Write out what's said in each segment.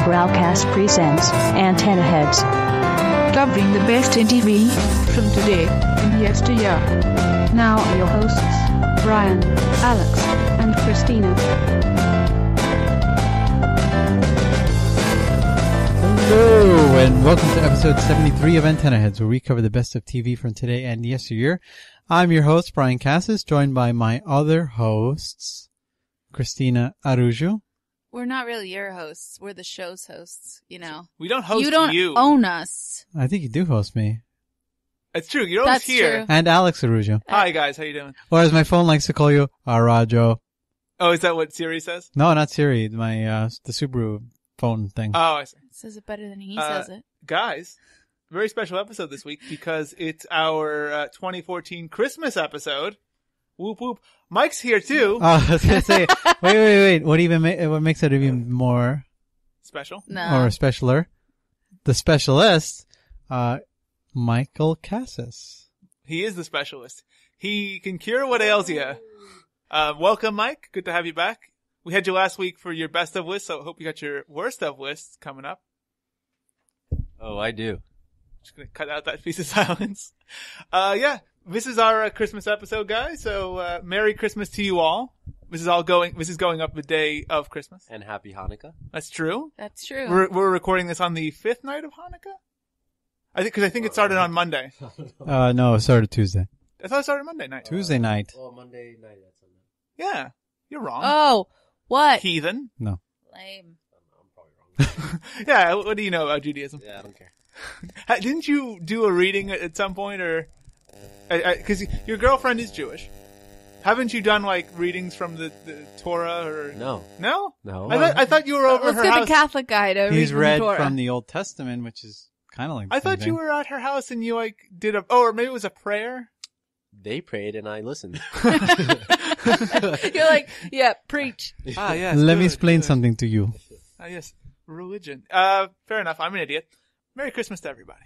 Growlcast presents Antenna Heads, covering the best in TV from today and yesteryear. Now your hosts, Brayan, Alex, and Cristina. Hello, and welcome to episode 73 of Antenna Heads, where we cover the best of TV from today and yesteryear. I'm your host, Michael Casas, joined by my other hosts, Cristina Araujo. We're not really your hosts. We're the show's hosts, you know. We don't host you. You don't own us. I think you do host me. It's true. You're always here. True. And Alex Araujo. Hi, guys. How you doing? Or as my phone likes to call you, Arajo. Oh, is that what Siri says? No, not Siri. The Subaru phone thing. Oh, I see. Says it better than he says it. Guys, very special episode this week because it's our 2014 Christmas episode. Whoop, whoop. Mike's here, too. Oh, I was going to say, wait. What makes it even more special? No. Or specialer? The specialist, Michael Casas. He is the specialist. He can cure what ails you. Welcome, Mike. Good to have you back. We had you last week for your best of list, so I hope you got your worst of lists coming up. Oh, I do. Just gonna cut out that piece of silence. Yeah. This is our Christmas episode, guys. So, Merry Christmas to you all. This is going up the day of Christmas. And Happy Hanukkah. That's true. That's true. We're recording this on the 5th night of Hanukkah? I think it started on Monday. No, it started Tuesday. I thought it started Monday night. Tuesday night. Well, Monday night, that's Sunday. Yeah. You're wrong. Oh, what? Heathen. No. Lame. I'm probably wrong. Yeah, what do you know about Judaism? Yeah, I don't care. Didn't you do a reading at some point, or... Because your girlfriend is Jewish. Haven't you done, like, readings from the Torah, or... No. No? No. I thought you were over Let's her get house. the Catholic guy to He's read read Torah. from the Old Testament, which is kind of like the I same thought thing. you were at her house and you, like, did or maybe it was a prayer? They prayed and I listened. You're like, yeah, preach. Ah, yes. Let me good, explain good. something to you. Ah, yes. Religion. Fair enough. I'm an idiot. Merry Christmas to everybody.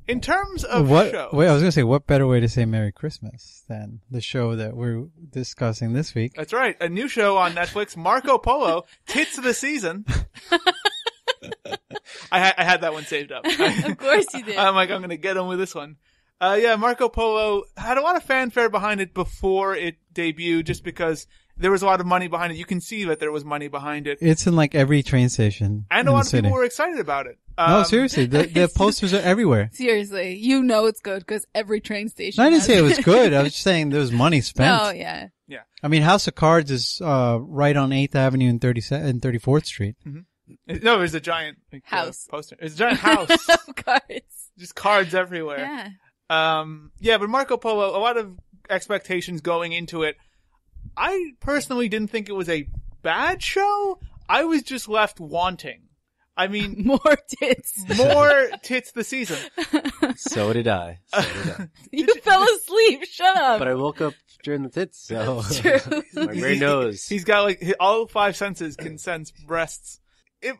In terms of shows. Wait, I was going to say, what better way to say Merry Christmas than the show that we're discussing this week? That's right. A new show on Netflix, Marco Polo, Tits of the Season. I had that one saved up. Of course you did. I'm like, I'm going to get him with this one. Yeah, Marco Polo had a lot of fanfare behind it before it debuted just because there was a lot of money behind it. You can see that there was money behind it. It's in like every train station. And a lot of people were excited about it. No, seriously. The posters are everywhere. Seriously. You know it's good because every train station No, I didn't has say it was good. I was just saying there was money spent. Oh, yeah. Yeah. I mean, House of Cards is right on 8th Avenue and 34th Street. Mm-hmm. No, there's a giant house poster. It's a giant house. Of cards. Just cards everywhere. Yeah. Yeah, but Marco Polo, a lot of expectations going into it. I personally didn't think it was a bad show. I was just left wanting. I mean, more tits this season. So did I. You fell asleep. Shut up. But I woke up during the tits, so It's true. my brain knows. He's got like all 5 senses can sense breasts.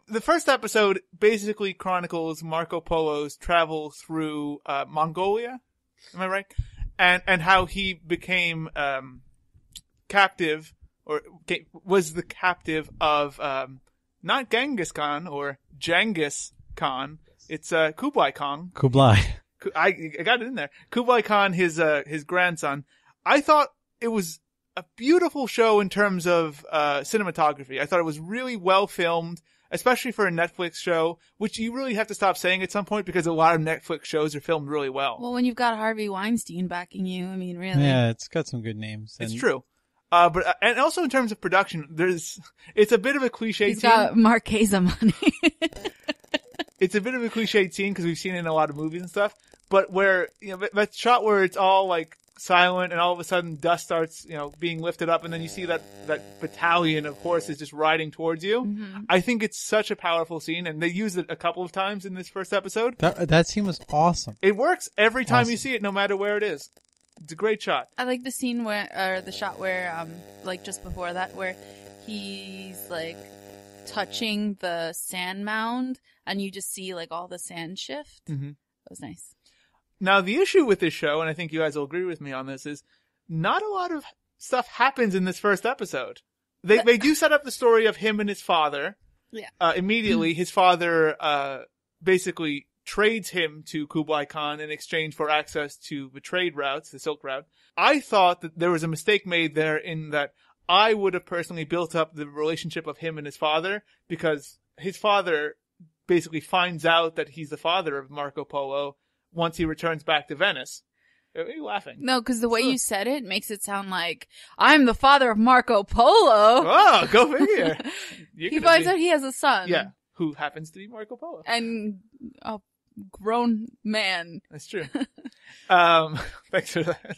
The first episode basically chronicles Marco Polo's travel through Mongolia. Am I right? And how he became captive, or was the captive of not Genghis Khan or Genghis Khan. It's Kublai Khan. Kublai. I got it in there. Kublai Khan, his grandson. I thought it was a beautiful show in terms of cinematography. I thought it was really well filmed, especially for a Netflix show, which you really have to stop saying at some point because a lot of Netflix shows are filmed really well. Well, when you've got Harvey Weinstein backing you, I mean, really. Yeah, it's got some good names. It's true. But and also in terms of production, it's a bit of a cliche He's scene. got Marquesa money. It's a bit of a cliched scene because we've seen it in a lot of movies and stuff. But where, you know, that shot where it's all like silent and all of a sudden dust starts, you know, being lifted up and then you see that battalion of horses just riding towards you. Mm-hmm. I think it's such a powerful scene, and they used it a couple of times in this first episode. That scene was awesome. It works every time you see it, no matter where it is. It's a great shot. I like the scene or the shot where, like just before that, where he's like touching the sand mound and you just see like all the sand shift. Mm-hmm. That was nice. Now, the issue with this show, and I think you guys will agree with me on this, is not a lot of stuff happens in this first episode. They do set up the story of him and his father, immediately his father basically trades him to Kublai Khan in exchange for access to the trade routes, the Silk Route. I thought that there was a mistake made there in that I would have personally built up the relationship of him and his father, because his father basically finds out that he's the father of Marco Polo once he returns back to Venice. Are you laughing? No, because the way you said it makes it sound like, I'm the father of Marco Polo. Oh, go figure. He finds out he has a son. Yeah, who happens to be Marco Polo. And a grown man. That's true. Thanks for that.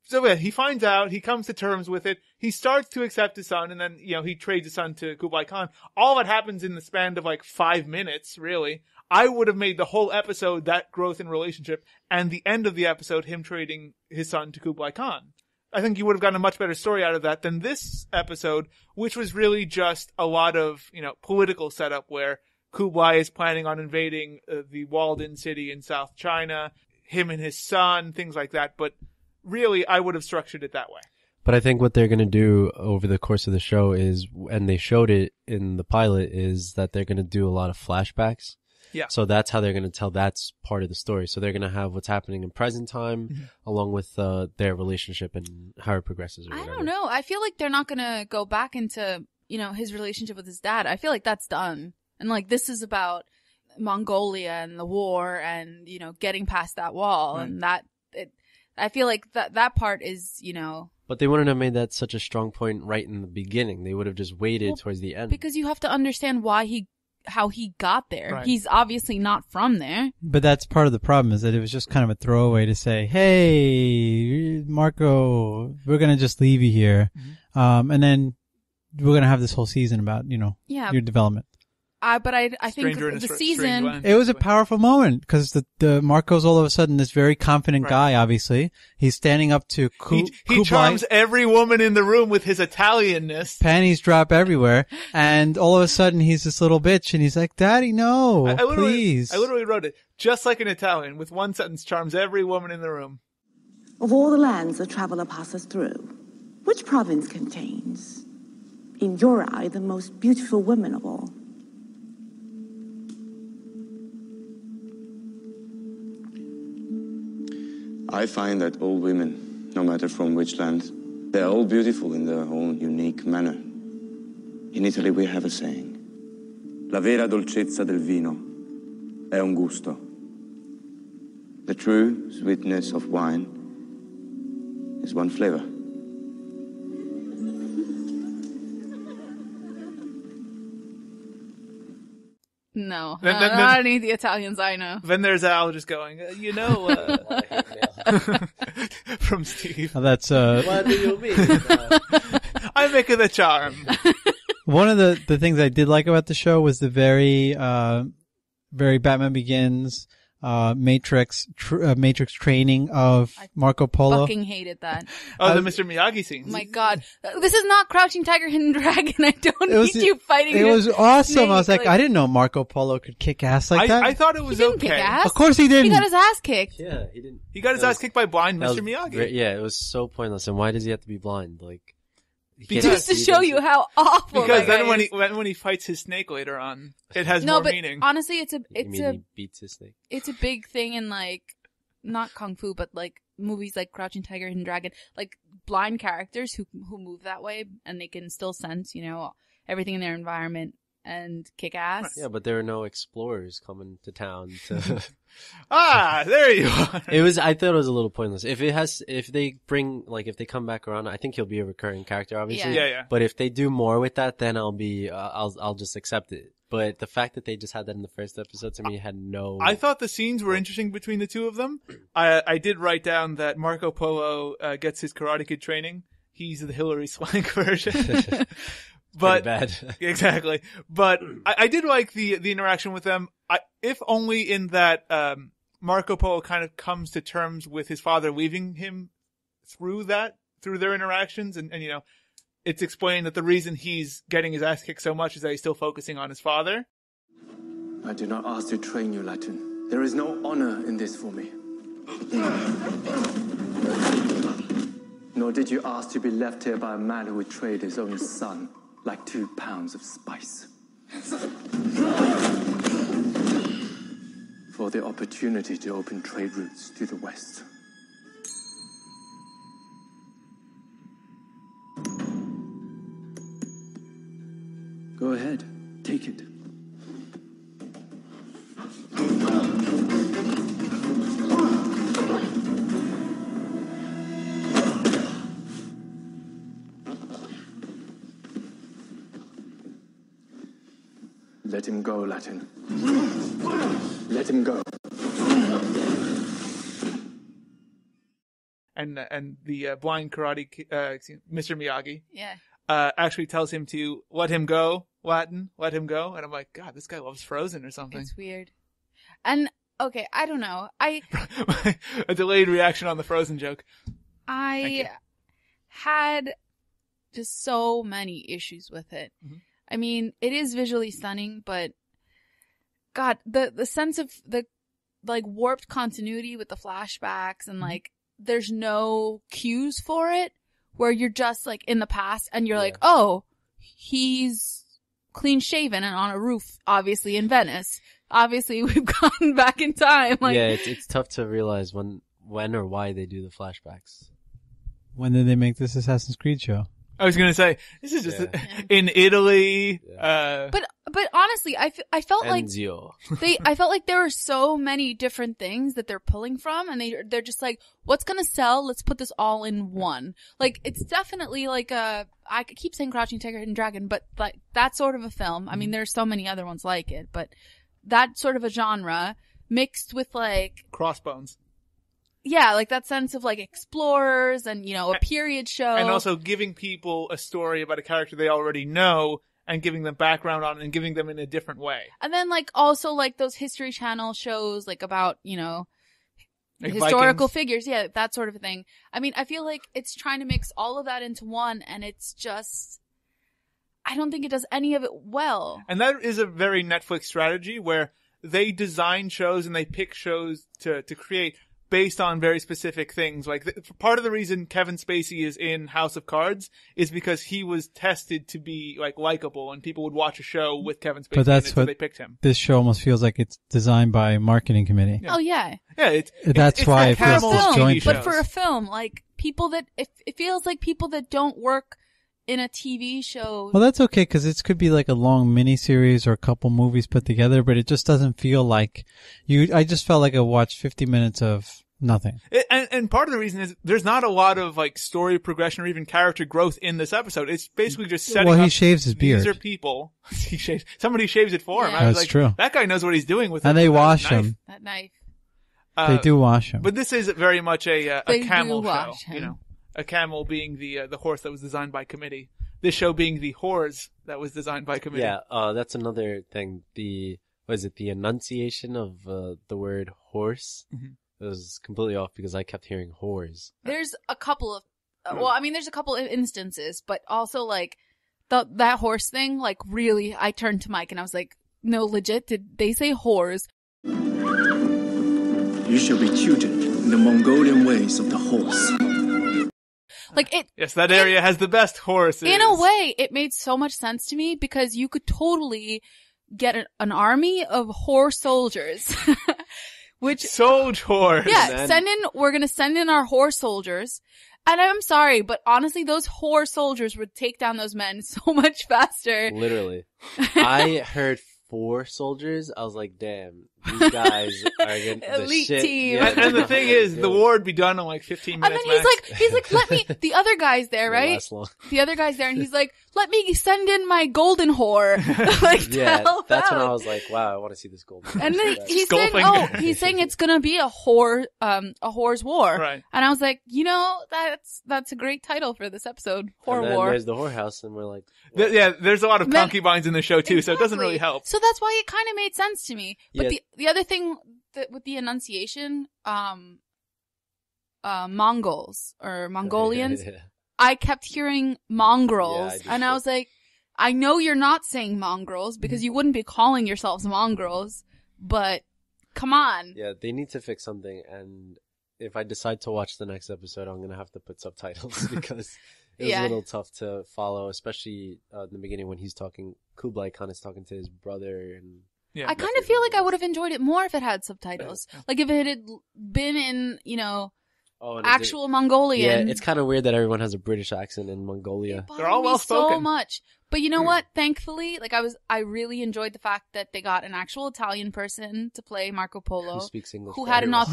So yeah, he finds out, he comes to terms with it, he starts to accept his son, and then, he trades his son to Kublai Khan. All that happens in the span of 5 minutes, really. I would have made the whole episode that growth in relationship, and the end of the episode him trading his son to Kublai Khan. I think you would have gotten a much better story out of that than this episode, which was really just a lot of, political setup where Kublai is planning on invading the walled-in city in South China, him and his son, things like that, but really, I would have structured it that way. But I think what they're going to do over the course of the show is, and they showed it in the pilot, is that they're going to do a lot of flashbacks. Yeah. So that's how they're going to tell that's part of the story. So they're going to have what's happening in present time along with their relationship and how it progresses. Or I whatever. don't know. I feel like they're not going to go back into, his relationship with his dad. I feel like that's done. And this is about Mongolia and the war and, getting past that wall. Right. And I feel like that part is, But they wouldn't have made that such a strong point right in the beginning. They would have just waited towards the end. Because you have to understand how he got there. Right. He's obviously not from there. But that's part of the problem, is that it was just kind of a throwaway to say, hey, Marco, we're going to just leave you here. Mm-hmm. And then we're going to have this whole season about, your development. But I think the season, it was a powerful moment because the Marco's all of a sudden this very confident guy. Obviously, he's standing up to he charms every woman in the room with his Italianness. Panties drop everywhere, and all of a sudden he's this little bitch, and he's like, "Daddy, no, please." I literally wrote it just like an Italian with one sentence: charms every woman in the room. Of all the lands the traveler passes through, which province contains, in your eye, the most beautiful women of all? I find that all women, no matter from which land, they're all beautiful in their own unique manner. In Italy we have a saying, la vera dolcezza del vino è un gusto. The true sweetness of wine is one flavor. No, not any of the Italians I know. Then there's Al just going, from Steve. Oh, that's What do you mean? I'm making the charm. One of the things I did like about the show was the very Batman Begins, Matrix training of Marco Polo. Fucking hated that. The Mr. Miyagi scenes. My God, this is not Crouching Tiger, Hidden Dragon. I don't need you fighting. It was awesome. Snake. I was like, I didn't know Marco Polo could kick ass like that. I thought it was He didn't okay. kick ass. Of course he didn't. He got his ass kicked. Yeah, he didn't. He got his ass kicked by blind Mr. Miyagi. Yeah, it was so pointless. And why does he have to be blind? Just to show you how awful. Because that then guy when he fights his snake later on, it has no, more but meaning. honestly, he beats his snake. it's a big thing in not kung fu, but movies like Crouching Tiger, Hidden Dragon, blind characters who move that way and they can still sense, everything in their environment and kick ass. Yeah, but there are no explorers coming to town to. There you are. I thought it was a little pointless. If they come back around, I think he'll be a recurring character, obviously. Yeah. But if they do more with that, then I'll just accept it. But the fact that they just had that in the first episode to me had no. I thought the scenes were interesting between the two of them. I did write down that Marco Polo gets his Karate Kid training. He's the Hilary Swank version. But bad. Exactly. But I did like the interaction with them. If only in that Marco Polo kind of comes to terms with his father leaving him through their interactions, and it's explained that the reason he's getting his ass kicked so much is that he's still focusing on his father. I do not ask to train you, Latin. There is no honor in this for me. Nor did you ask to be left here by a man who would trade his own son. like 2 pounds of spice. For the opportunity to open trade routes to the west. Go ahead, take it. Let him go, Latin. Let him go. And the blind karate, Mr. Miyagi, Yeah. actually tells him to let him go, Latin, let him go. And I'm like, God, this guy loves Frozen or something. It's weird. And, okay, I don't know. A delayed reaction on the Frozen joke. I had just so many issues with it. Mm-hmm. I mean, it is visually stunning, but God, the sense of the like warped continuity with the flashbacks and like there's no cues for it where you're just like in the past and you're like, oh, he's clean shaven and on a roof, obviously in Venice. Obviously we've gone back in time. Like, yeah, it's tough to realize when or why they do the flashbacks. When did they make this Assassin's Creed show? I was going to say, this is just in Italy. Yeah. But honestly, I felt like Enzio. I felt like there were so many different things that they're pulling from, and they're just like, what's gonna sell? Let's put this all in one. Like, it's definitely like I keep saying Crouching Tiger, Hidden Dragon, but like that sort of a film. I mean, there's so many other ones like it, but that sort of a genre mixed with like Crossbones. Yeah, like that sense of like explorers and, you know, a period show. And also giving people a story about a character they already know and giving them background on it and giving them in a different way. And then like also like those History Channel shows like about, you know, Like historical Vikings. figures. Yeah, that sort of a thing. I mean, I feel like it's trying to mix all of that into one and it's just, I don't think it does any of it well. And that is a very Netflix strategy where they design shows and they pick shows to create based on very specific things. Like part of the reason Kevin Spacey is in House of Cards is because he was tested to be like likable, and people would watch a show with Kevin Spacey. But that's so what they picked him. This show almost feels like it's designed by a marketing committee. Oh yeah. Yeah, That's why it feels For a film, disjointed. but for a film, like people that it feels like people that don't work in a TV show. Well, that's okay because it could be like a long miniseries or a couple movies put together, but it just doesn't feel like I just felt like I watched 50 minutes of nothing. And part of the reason is there's not a lot of like story progression or even character growth in this episode. It's basically just setting Well, he up shaves his beard. These are people. Somebody shaves it for him. Yeah. I was That's like, true. That guy knows what he's doing with it. And they with that wash knife. him. That knife. They do wash him. But this is very much a They camel do show. wash him. You know, a camel being the horse that was designed by committee. This show being the horse that was designed by committee. Yeah, that's another thing. The enunciation of the word horse? Mhm. It was completely off because I kept hearing whores. There's a couple of, there's a couple of instances, but also like that horse thing, like really, I turned to Mike and I was like, no, legit, did they say whores? You shall be tutored in the Mongolian ways of the horse. Like it. Yes, that area has the best horses. In a way, it made so much sense to me because you could totally get an army of whore soldiers. Which soldiers. Yeah, we're gonna send in our whore soldiers. And I'm sorry, but honestly, those whore soldiers would take down those men so much faster. Literally. I heard 4 soldiers. I was like, damn, these guys are getting the Elite shit. team. Yeah, And the thing is, the war would be done in like 15 minutes. And then max. he's like, let me, the other guy's there, Won't right? last long. The other guy's there and he's like, let me send in my golden whore. Like, Yeah, help that's when out. I was like, wow, I want to see this gold. And then he's Skullfinger. saying, he's saying it's gonna be a whore's war. Right. And I was like, you know, that's a great title for this episode. Whore and then war. there's the whorehouse, and we're like, Yeah, there's a lot of Men- concubines in the show too, so it doesn't Exactly. really help. So that's why it kind of made sense to me. But Yeah. the other thing that with the enunciation, Mongols or Mongolians, Yeah. I kept hearing mongrels, Yeah, I did and I too. was like, I know you're not saying mongrels because you wouldn't be calling yourselves mongrels, but come on. Yeah, they need to fix something, and if I decide to watch the next episode, I'm gonna have to put subtitles because It was Yeah. a little tough to follow, especially in the beginning when he's talking. Kublai Khan is talking to his brother, and Yeah. I kind of feel like I would have enjoyed it more if it had subtitles. Like if it had been in, and actual Mongolian. Yeah, it's kind of weird that everyone has a British accent in Mongolia. It bothered They're all me well spoken. so much. But you know what? Thankfully, I really enjoyed the fact that they got an actual Italian person to play Marco Polo. Who speaks English? Who very had an well.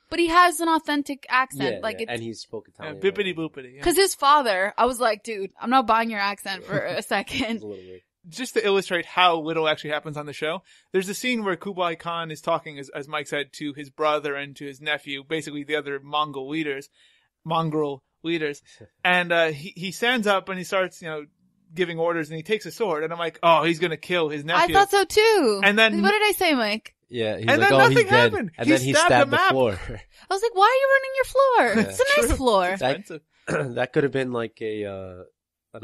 but he has an authentic accent. Yeah, and he spoke Italian. Bippity boopity. Because his father, I was like, dude, I'm not buying your accent for a It second. was a little weird. Just to illustrate how little actually happens on the show, there's a scene where Kublai Khan is talking, as Mike said, to his brother and to his nephew, basically the other mongrel leaders. And he stands up and he starts, giving orders, and he takes a sword, and I'm like, oh, he's gonna kill his nephew. I thought so too. And then- what did I say, Mike? Yeah, he's And like, then oh, nothing he's dead. happened. And He then he stabbed stabbed the the map. floor. I was like, why are you running your floor? Yeah. It's a nice floor. Expensive. That could have been like an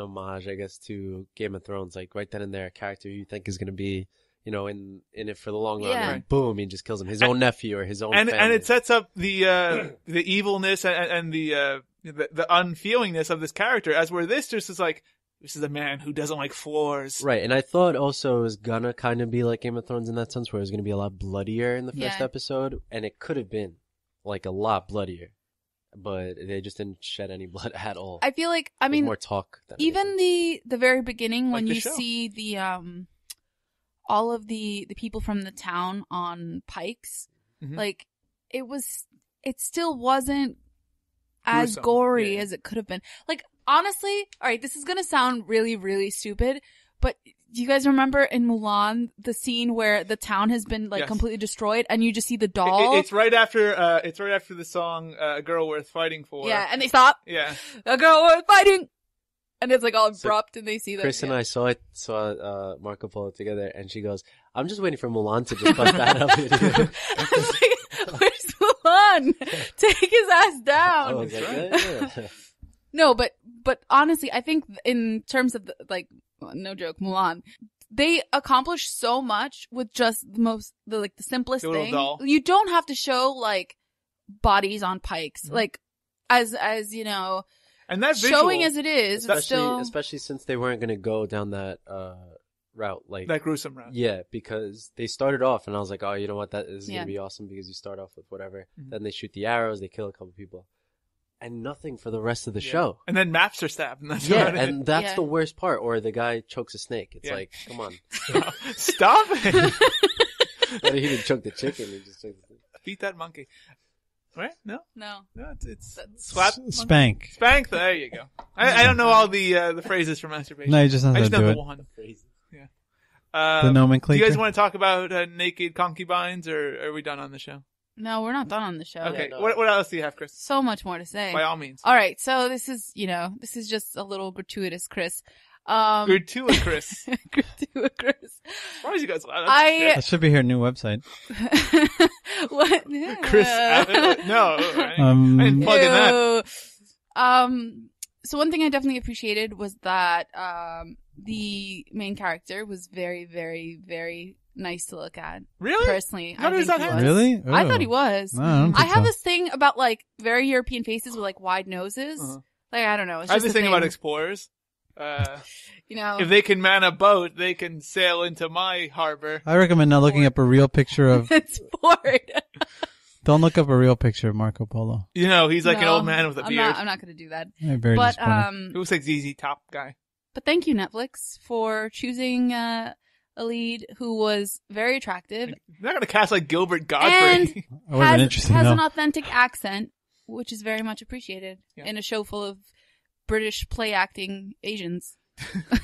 homage, I guess, to Game of Thrones. Like right then and there, a character you think is going to be, in it for the long run. Yeah. And boom, he just kills him. His own nephew or his own family. And it sets up the evilness and the unfeelingness of this character, as where this just is like, this is a man who doesn't like floors. Right, and I thought also it was gonna kind of be like Game of Thrones in that sense, where it was gonna be a lot bloodier in the first Yeah. episode, and it could have been like a lot bloodier, but they just didn't shed any blood at all. I feel like, It was more talk. Than even anything. the very beginning when Like the you show. see the all of the people from the town on pikes, Mhm. like it still wasn't as Gruesome. gory Yeah. as it could have been. Like honestly, all right, this is gonna sound really, really stupid, but do you guys remember in Mulan the scene where the town has been like Yes. completely destroyed and you just see the doll? It's right after the song "A Girl Worth Fighting For." Yeah, and they stop. Yeah. A girl was fighting, and it's like all So, abrupt, and they see that. Chris and yeah. I saw Marco Polo together, and she goes, "I'm just waiting for Mulan to just bust that up." I was like, where's Mulan? Take his ass down. I was like, yeah. No, but honestly, I think in terms of no joke, Mulan, they accomplished so much with just the simplest The little thing. doll. You don't have to show like bodies on pikes, like as And that visual, showing as it is, but still. especially since they weren't gonna go down that route, like that gruesome route. yeah, because they started off, and I was like, oh, you know what, that is Yeah. gonna be awesome because you start off with whatever. Then they shoot the arrows, they kill a couple people, and nothing for the rest of the Yeah. show. And then maps are stabbed, and that's Yeah, about it. and that's Yeah. the worst part. Or the guy chokes a snake. It's Yeah. like, come on. Stop it. But he didn't choke the chicken. He just choked the snake. Beat that monkey. Right? No, No. it's slap, Spank. spank. There you go. I don't know all the phrases for masturbation. No, you just know I how just to know do the it. one. Crazy. The Do nomenclature. you guys want to talk about naked concubines, or are we done on the show? No, we're not done on the show. Okay. no. What else do you have, Chris? So much more to say. By all means. All right, so this is just a little gratuitous, Chris. Good too, Chris. Gratuitous, Chris. Why is you guys loud? That should be her new website. What? Chris. No, I didn't plug in that. Ew. So one thing I definitely appreciated was that the main character was very, very, very nice to look at. Really? Personally, How I does think that he happen? was. Really? I Oh. thought he was. No, I don't I think have so. this thing about like very European faces with like wide noses. Uh-huh. Like I don't know. It's I have just this a thing about explorers. If they can man a boat, they can sail into my harbor. I recommend not looking up a real picture of. it's bored. Don't look up a real picture of Marco Polo. He's like an No, old man with a beard. I'm not going to do that. Very But disappointing. It looks like ZZ Top guy. but thank you Netflix for choosing a lead who was very attractive They're not gonna cast like Gilbert and Godfrey. That would've been interesting, has though. an authentic accent, which is very much appreciated Yeah. in a show full of British play acting Asians.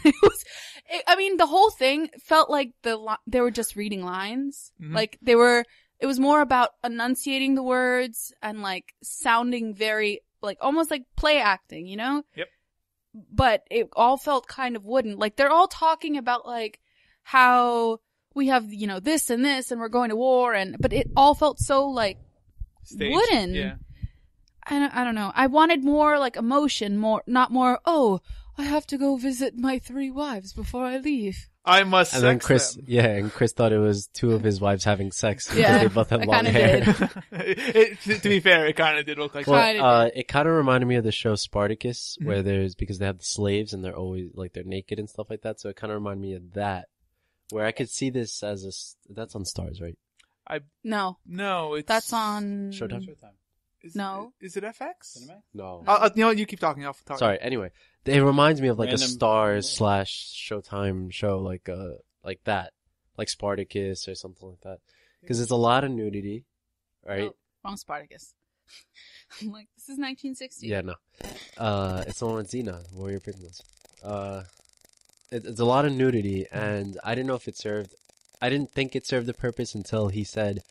The whole thing felt like they were just reading lines. Mhm. Like it was more about enunciating the words and like sounding very like almost like play acting, Yep. But it all felt kind of wooden. Like they're all talking about like how we have, this and this and we're going to war but it all felt so like Staged. wooden. Yeah. I don't know. I wanted more like emotion, not more, oh, I have to go visit my 3 wives before I leave. I must And then sex Chris, them. and Chris thought it was two of his wives having sex because Yeah, they both have I long kinda hair. did. To be fair, it kind of did look like Well, that. Kinda did. it kind of reminded me of the show Spartacus, Mm-hmm. where because they have the slaves and they're always like they're naked and stuff like that. So it kind of reminded me of that, where I could see this as that's on Stars, right? No, No, it's that's on Showtime? No. Is it FX? No. You know what? You keep talking. I'll talk. Sorry. Anyway, it reminds me of like Random- a Stars / Showtime show, like that, like Spartacus or something like that, because it's a lot of nudity, right? Oh, wrong Spartacus. I'm like, this is 1960. Yeah, no. It's the one with Xena, Warrior Princess. It's a lot of nudity, and I didn't know if it served. I didn't think it served the purpose until he said,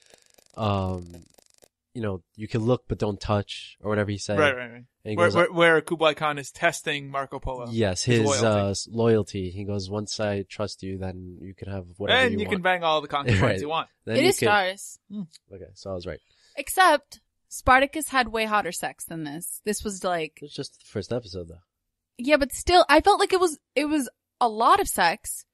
you can look but don't touch, or whatever he said. Right. And he goes, Where Kublai Khan is testing Marco Polo. yes, his loyalty. He goes, once I trust you, then you can have whatever and you you want. can bang all the concubines Right. you want. Then It you is can- Stars. Okay, so I was right. Except Spartacus had way hotter sex than this. This was like, It was just the first episode, though. yeah, but still, I felt like it was a lot of sex,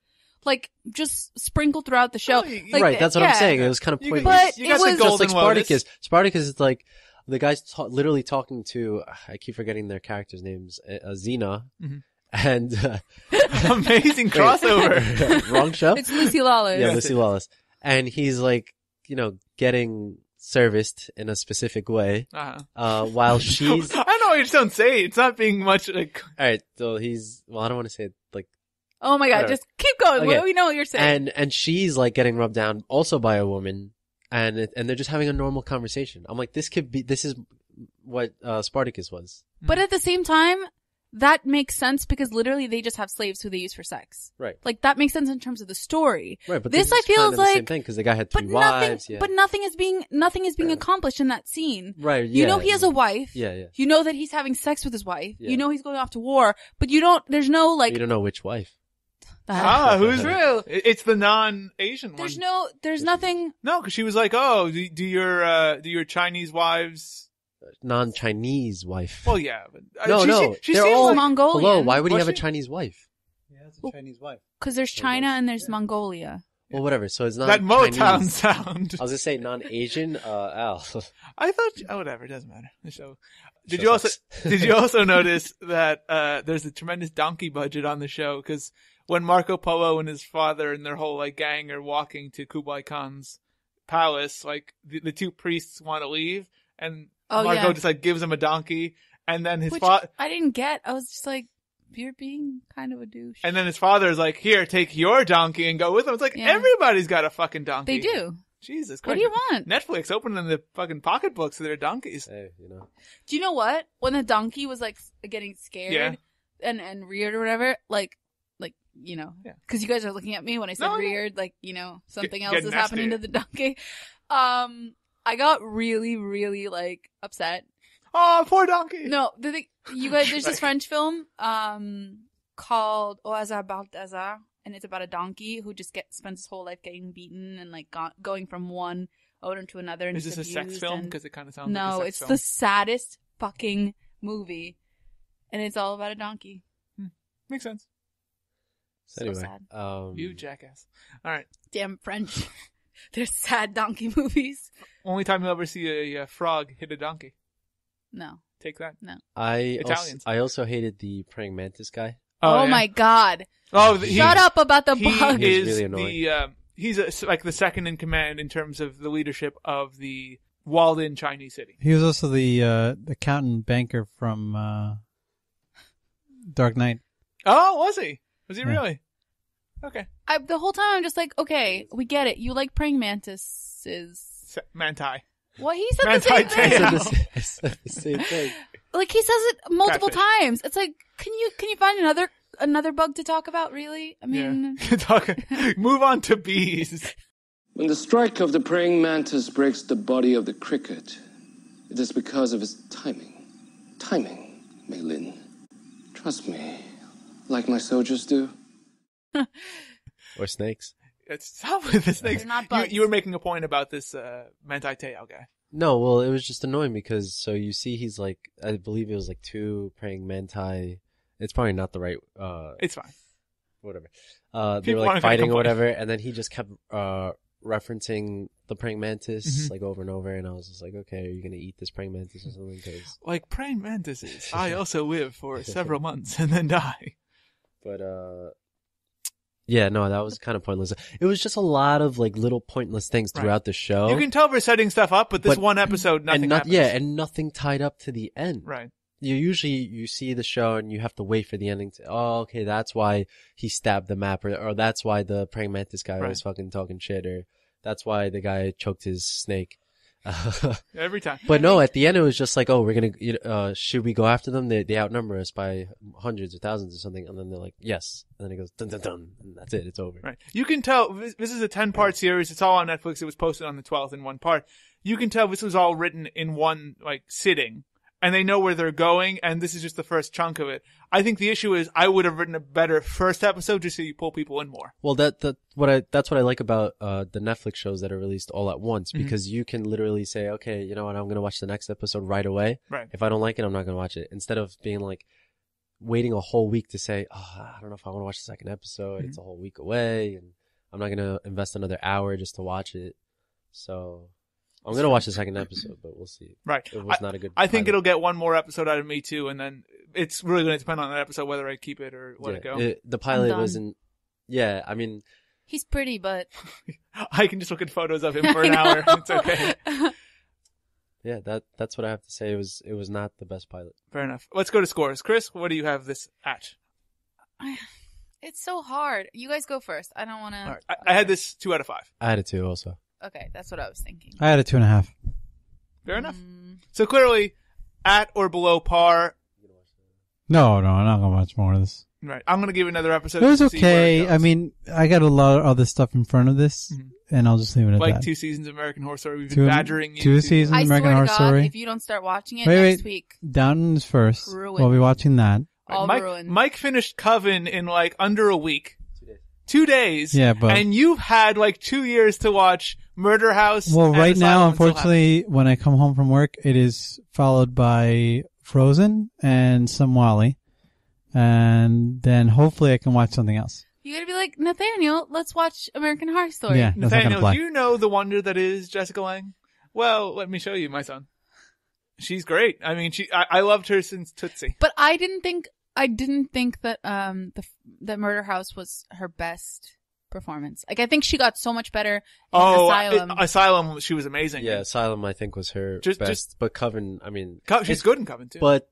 like just sprinkled throughout the show. Oh, Like, Right, that's what I'm yeah. saying. It was kind of You pointless. But You got it some was- Just golden like Spartacus. lotus. Spartacus is like the guy's literally talking to. I keep forgetting their characters' names. Xena Mhm. and Amazing crossover. wrong show. It's Lucy Lawless. Yeah, Yes, Lucy it- Lawless, and he's like, getting serviced in a specific way, Uh-huh. while she's. I know, you just don't say it. It's not being much like. All right, so he's. Well, I don't want to say it like. Oh my god, Whatever. just keep going. Okay. We know what you're saying. And she's like getting rubbed down also by a woman, and they're just having a normal conversation. I'm like, this is what Spartacus was. But at the same time, that makes sense because literally they just have slaves who they use for sex. Right. Like that makes sense in terms of the story. Right, but this this I is feel kind is of the same like, thing because the guy had but three nothing, wives. Yeah. but nothing is being accomplished in that scene. Right. You Yeah, know he has a wife. Yeah. You know that he's having sex with his wife. Yeah. You know he's going off to war, but you don't. There's no like. You don't know which wife. Who's True. It's the non-Asian one. There's no. There's nothing. No, because she was like, "Oh, do your Chinese wives?" Non-Chinese wife. Well, yeah, but she They're seems all like Mongolian. Hello, why would he Was have a she? Chinese wife? Yeah, that's a Chinese wife. Because there's China and there's Mongolia. Well, whatever. So it's not that Motown Chinese. sound. I was gonna say non-Asian. Al. I thought, whatever, it doesn't matter. So, did Show you also sucks. did you also notice that there's a tremendous donkey budget on the show? Because when Marco Polo and his father and their whole like gang are walking to Kublai Khan's palace, like the two priests want to leave, and Oh, Marco yeah. just like gives him a donkey, and then his Which father. I didn't get. I was just like, you're being kind of a douche. And then his father is like, "Here, take your donkey and go with him." It's like Yeah. everybody's got a fucking donkey. They do. Jesus What Christ! do you want? Netflix opening the fucking pocketbooks of their donkeys. Hey, Do you know what? When the donkey was like getting scared Yeah. and reared or whatever, like Yeah. because you guys are looking at me when I said No, no. reared, like something else getting is happening to nasty. the donkey. I got really, really like upset. Oh, poor donkey. No, the thing, you guys, there's this Right. French film called Au hasard Balthazar, and it's about a donkey who just spends his whole life getting beaten and like going from one owner to another. And Is this a sex abused film? and- Because it kind of sounds No, like a sex it's film. the saddest fucking movie, and it's all about a donkey. Makes sense. So So anyway, sad. You jackass. All right. Damn French. There's sad donkey movies. Only time you'll ever see a frog hit a donkey. No. Take that. I also hated the praying mantis guy. Oh, yeah. my god. Oh, Shut up about the He bug. He was is really annoying. he's like the second in command in terms of the leadership of the walled-in Chinese city. He was also the accountant banker from Dark Knight. Oh, was he? Was he Yeah. really? Okay. The whole time I'm just like, okay, we get it. You like praying mantises. Manti. Well, he said the Manti same thing. Teo. I said the same thing. Like he says it multiple Catfish. times. It's like, can you find another bug to talk about? Really? I mean, Move on to bees. When the strike of the praying mantis breaks the body of the cricket, it is because of its timing. Timing, Mei Lin. Trust me, like my soldiers do. Or snakes. Stop with the snakes. They're not bugs. You were making a point about this Manti Teo guy. No, well, it was just annoying because so you see he's like, I believe it was like two praying manti. It's probably not the right It's fine. whatever. They People were aren't like gonna fighting or complain. whatever, and then he just kept referencing the praying mantis like over and over, and I was just like, okay, are you gonna eat this praying mantis or something? 'Cause... Like praying mantises, I also live for several months and then die. But yeah, no, that was kind of pointless. It was just a lot of like little pointless things throughout the show. You can tell we're setting stuff up, but this one episode, nothing happens. Yeah, and nothing tied up to the end. Right. You see the show and you have to wait for the ending to, oh, okay, that's why he stabbed the map, or that's why the praying mantis guy was fucking talking shit, or that's why the guy choked his snake. Every time. But no, at the end it was just like, oh, we're gonna, should we go after them? They outnumber us by hundreds or thousands or something, and then they're like, yes, and then it goes dun dun dun, and that's it. It's over. Right. You can tell this is a 10-part series. It's all on Netflix. It was posted on the 12th in one part. You can tell this was all written in one like sitting. And they know where they're going, and this is just the first chunk of it. I think the issue is I would have written a better first episode just so you pull people in more. Well, that's what I like about the Netflix shows that are released all at once, because you can literally say, okay, you know what, I'm gonna watch the next episode right away. Right. If I don't like it, I'm not gonna watch it. Instead of being like waiting a whole week to say, oh, I don't know if I want to watch the second episode. It's a whole week away, and I'm not gonna invest another hour just to watch it. So. I'm going to watch the second episode, but we'll see. Right. It was not a good I think pilot. it'll get one more episode out of me too, and then it's really going to depend on that episode whether I keep it or let it go. The pilot done. wasn't... Yeah, I mean... He's pretty, but I can just look at photos of him for an hour. It's okay. Yeah, that's what I have to say. It was not the best pilot. Fair enough. Let's go to scores. Chris, what do you have this at? it's so hard. You guys go first. I don't want to. All right. I had this 2 out of 5. I had it too also. Okay, that's what I was thinking. I had a 2.5. Fair enough. So clearly, at or below par. No, I'm not gonna watch more of this. Right. I'm going to give another episode. It was to see where okay. it goes. I mean, I got a lot of other stuff in front of this, and I'll just leave it at like that. 2 seasons of American Horror Story. We've been badgering you. 2 seasons I of American swear Horror to God, Story. if you don't start watching it Wait, next week, Downton is first. Ruined. We'll be watching that. all ruined. Mike finished Coven in like under a week. 2 days. Yeah, but and you've had like 2 years to watch Murder House. well, and right Asylum now, and still unfortunately, when I come home from work, it is followed by Frozen and some Wally, and then hopefully I can watch something else. You gotta be like, Nathaniel, let's watch American Horror Story. Yeah, that's not gonna Nathaniel, fly. do you know the wonder that is Jessica Lange? Well, let me show you, my son. She's great. I mean, I loved her since Tootsie. But I didn't think that that Murder House was her best performance. Like, I think she got so much better in Asylum. Asylum, she was amazing. Yeah, Asylum I think was her best, but Coven, I mean... She's good in Coven, too. But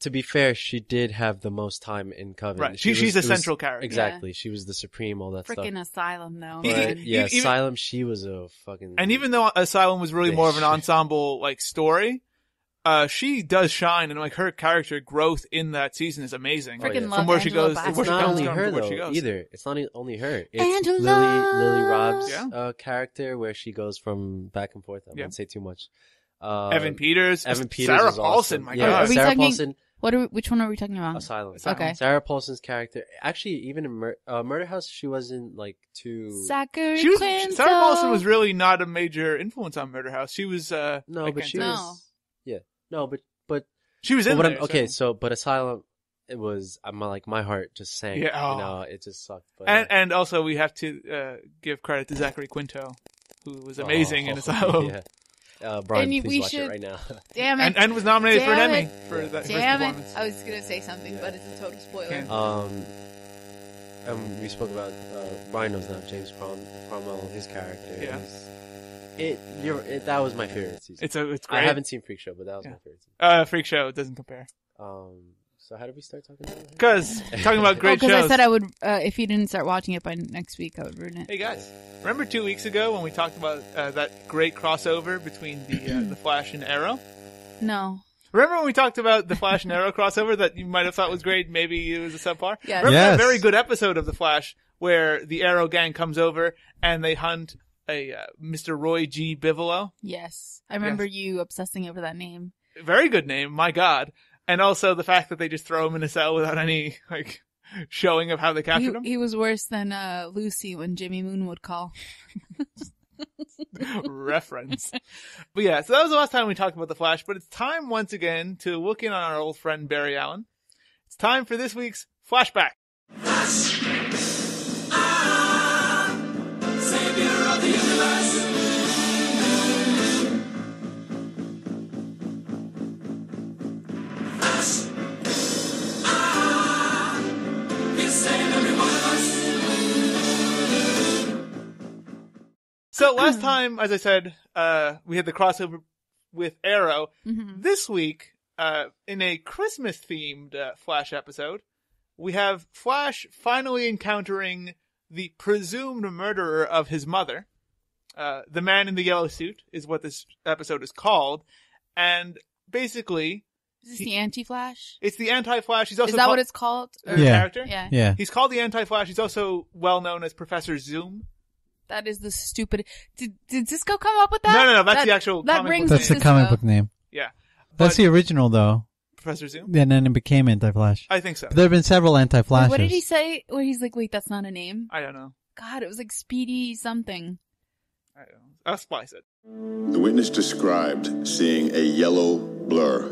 to be fair, she did have the most time in Coven. Right. She's a central character. Exactly. She was the supreme, all that stuff. Freaking Asylum, though. But, yeah, even- Asylum, she was a fucking... And even though Asylum was really more of an ensemble, like, story, she does shine, and like her character growth in that season is amazing. Freaking love from where she Angela goes, Bassett. where It's she not comes only from, her to where she though goes. either. It's not only her. It's Angela. Lily Rob's Yeah. character where she goes from back and forth. I won't say too much. Evan Peters, Sarah Sarah is Paulson. awesome. My Yeah, God, Are we Sarah talking- Paulson. Which one are we talking about? Asylum. Okay. Sarah Paulson's character, actually, even in Murder House, she wasn't like too. Zachary she was. Quinto. Sarah Paulson was really not a major influence on Murder House. She was. No, but she No. was. Yeah, no, but she was but in what there. I'm, okay, so but Asylum, it was. I'm like my heart just sank. Yeah, oh. You know, it just sucked. But, And also we have to give credit to Zachary Quinto, who was amazing in Asylum, Yeah. Brian, And please we watch should- it right now. Damn it. and was nominated for an Damn Emmy it. for that first Damn it. performance. I was going to say something, but it's a total spoiler. We spoke about Brian knows now James Cromwell, his character. Yeah. That was my favorite season. It's great. I haven't seen Freak Show, but that was my favorite season. Freak Show doesn't compare. So how did we start talking about it? Because talking about great Because shows. I said I would, if you didn't start watching it by next week, I would ruin it. Hey guys, remember 2 weeks ago when we talked about that great crossover between the Flash and Arrow? No. Remember when we talked about the Flash and Arrow crossover that you might have thought was great, maybe it was a subpar? Yes. Remember that Yes. very good episode of the Flash where the Arrow gang comes over and they hunt a Mr. Roy G. Bigelow? Yes. I remember you obsessing over that name. Very good name, my God. And also the fact that they just throw him in a cell without any like showing of how they captured him. He was worse than Lucy when Jimmy Moon would call. Reference. But yeah, so that was the last time we talked about the Flash, but it's time once again to look in on our old friend Barry Allen. It's time for this week's Flashback. So last time, as I said, we had the crossover with Arrow. Mm-hmm. This week, in a Christmas-themed Flash episode, we have Flash finally encountering the presumed murderer of his mother. The man in the yellow suit is what this episode is called. And basically... Is this the Anti-Flash? It's the Anti-Flash. He's also Is that what it's called? The character? Yeah. Yeah. He's called the Anti-Flash. He's also well known as Professor Zoom. That is the stupid... Did Cisco come up with that? No. That's the actual that comic rings book That's name. the comic book name. Yeah. That's But- the original, though. Professor Zoom? And then it became Anti-Flash. I think so. But there have been several Anti-Flashes. What did he say? Where he's like, wait, that's not a name? I don't know. God, it was like Speedy something. I don't know. I'll splice it. The witness described seeing a yellow blur,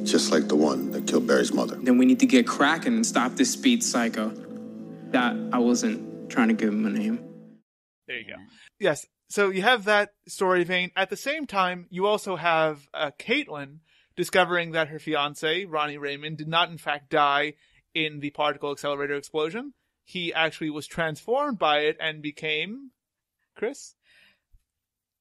just like the one that killed Barry's mother. Then we need to get cracking and stop this speed psycho. That I wasn't trying to give him a name. There you go. Yes. So you have that story vein. At the same time, you also have Caitlin discovering that her fiancé, Ronnie Raymond, did not in fact die in the particle accelerator explosion. He actually was transformed by it and became... Chris?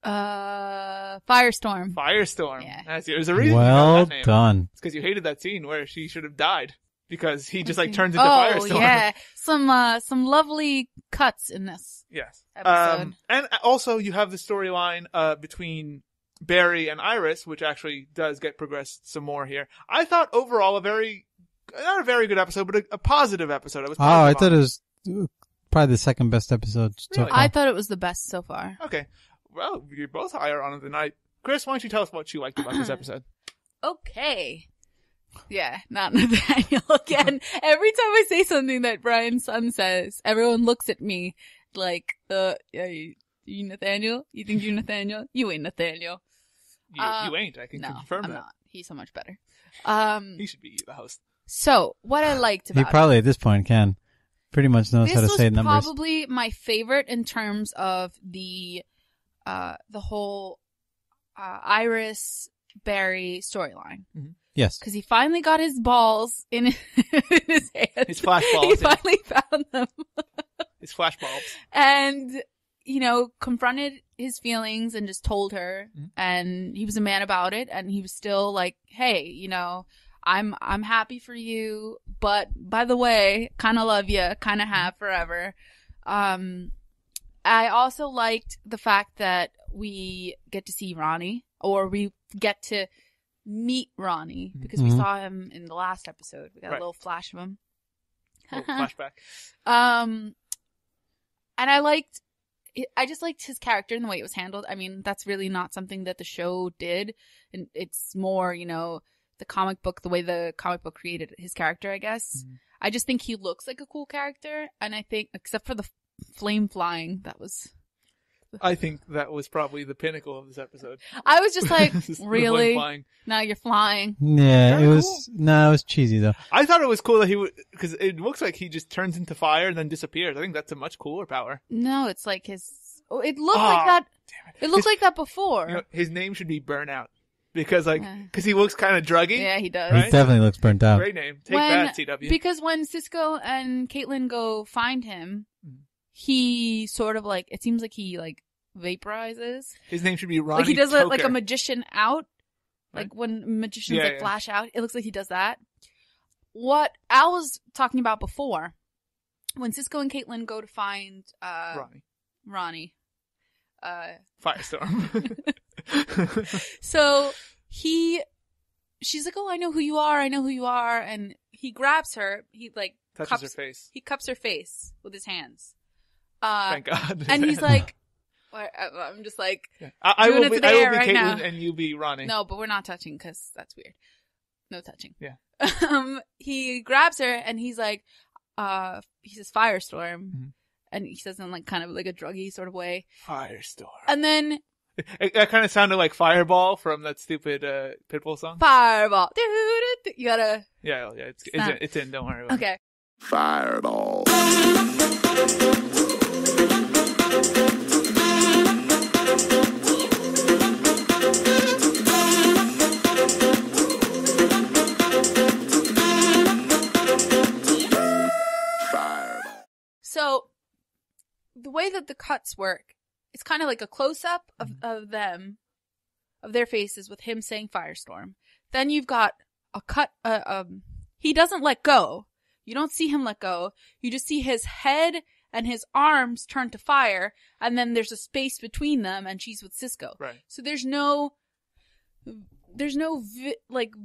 Firestorm. Firestorm. Yeah. There's a reason Well you got that name. done. It's because you hated that scene where she should have died. Because he just like turns into Oh, Firestorm. yeah. Some lovely cuts in this Yes. episode. And also you have the storyline between Barry and Iris, which actually does get progressed some more here. I thought overall not a very good episode, but a positive episode. Oh, I thought it was probably the second best episode so Really? far. I thought it was the best so far. Okay. Well, you're both higher on it than I. Chris, why don't you tell us what you liked about this episode? Okay. Yeah, not Nathaniel again. Every time I say something that Brian's son says, everyone looks at me like, yeah, you Nathaniel? You think you're Nathaniel? You ain't Nathaniel. You ain't. I can No, confirm I'm that. not. He's so much better. He should be the host. So, what I liked He about probably at this point can. Pretty much knows this how to was say numbers. probably my favorite in terms of the whole Iris Barry storyline. Yes. Because he finally got his balls in his hand. His flash balls. He finally found them. His flash bulbs. And, confronted his feelings and just told her. And he was a man about it. And he was still like, hey, I'm happy for you. But by the way, kind of love you, kind of have forever. I also liked the fact that we get to see Ronnie, or we get to meet Ronnie, because we saw him in the last episode. We got a little flash of him. Flashback. And I just liked his character and the way it was handled. I mean, that's really not something that the show did. And it's more, the comic book, the way the comic book created his character, I guess. I just think he looks like a cool character. And I think, except for the flame flying, I think that was probably the pinnacle of this episode. I was just like, The flame really? flying. Now you're flying. Yeah, Very it was, cool. no, it was cheesy though. I thought it was cool that he would, because it looks like he just turns into fire and then disappears. I think that's a much cooler power. No, it's like it looked like that. Damn It looked like that before. his name should be Burnout. Because because he looks kind of druggy. Yeah, he does. Right? He definitely looks burnt out. Great name. Take that, CW. Because when Cisco and Caitlin go find him, he sort of like, it seems like he like vaporizes. His name should be Ronnie Like he does like a Toker. magician out. Right. Like when magicians Yeah, like yeah. flash out, it looks like he does that. What Al was talking about before, when Cisco and Caitlin go to find Ronnie. Firestorm. So she's like, oh, I know who you are. And he grabs her. He like Touches her face. He cups her face with his hands. Thank God. And he's like, I'm just like, I will be right Caitlin now. and you be Ronnie. No, but we're not touching because that's weird. No touching. Yeah. He grabs her and he's like, he says Firestorm. Mm-hmm. And he says in like kind of like a druggy sort of way. Firestorm. And then That kind of sounded like Fireball from that stupid Pitbull song. Fireball. You gotta. Yeah, it's in. Don't worry about it. Okay. Fireball. So the way that the cuts work it's kind of like a close-up of them, of their faces with him saying Firestorm. Then you've got a cut, he doesn't let go. You don't see him let go. You just see his head and his arms turn to fire, and then there's a space between them, and she's with Cisco. Right. So there's no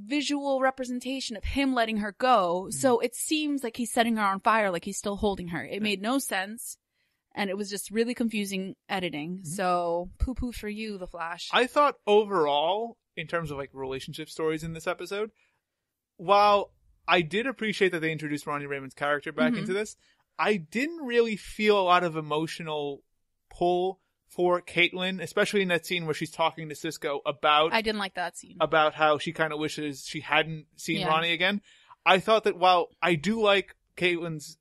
visual representation of him letting her go. Mm-hmm. So it seems like he's setting her on fire, like he's still holding her. It made no sense, and it was just really confusing editing. Mm-hmm. So poo-poo for you, The Flash. I thought overall, in terms of like relationship stories in this episode, while I did appreciate that they introduced Ronnie Raymond's character back into this, I didn't really feel a lot of emotional pull for Caitlin, especially in that scene where she's talking to Cisco about... I didn't like that scene. About how she kind of wishes she hadn't seen Ronnie again. I thought that while I do like Caitlin's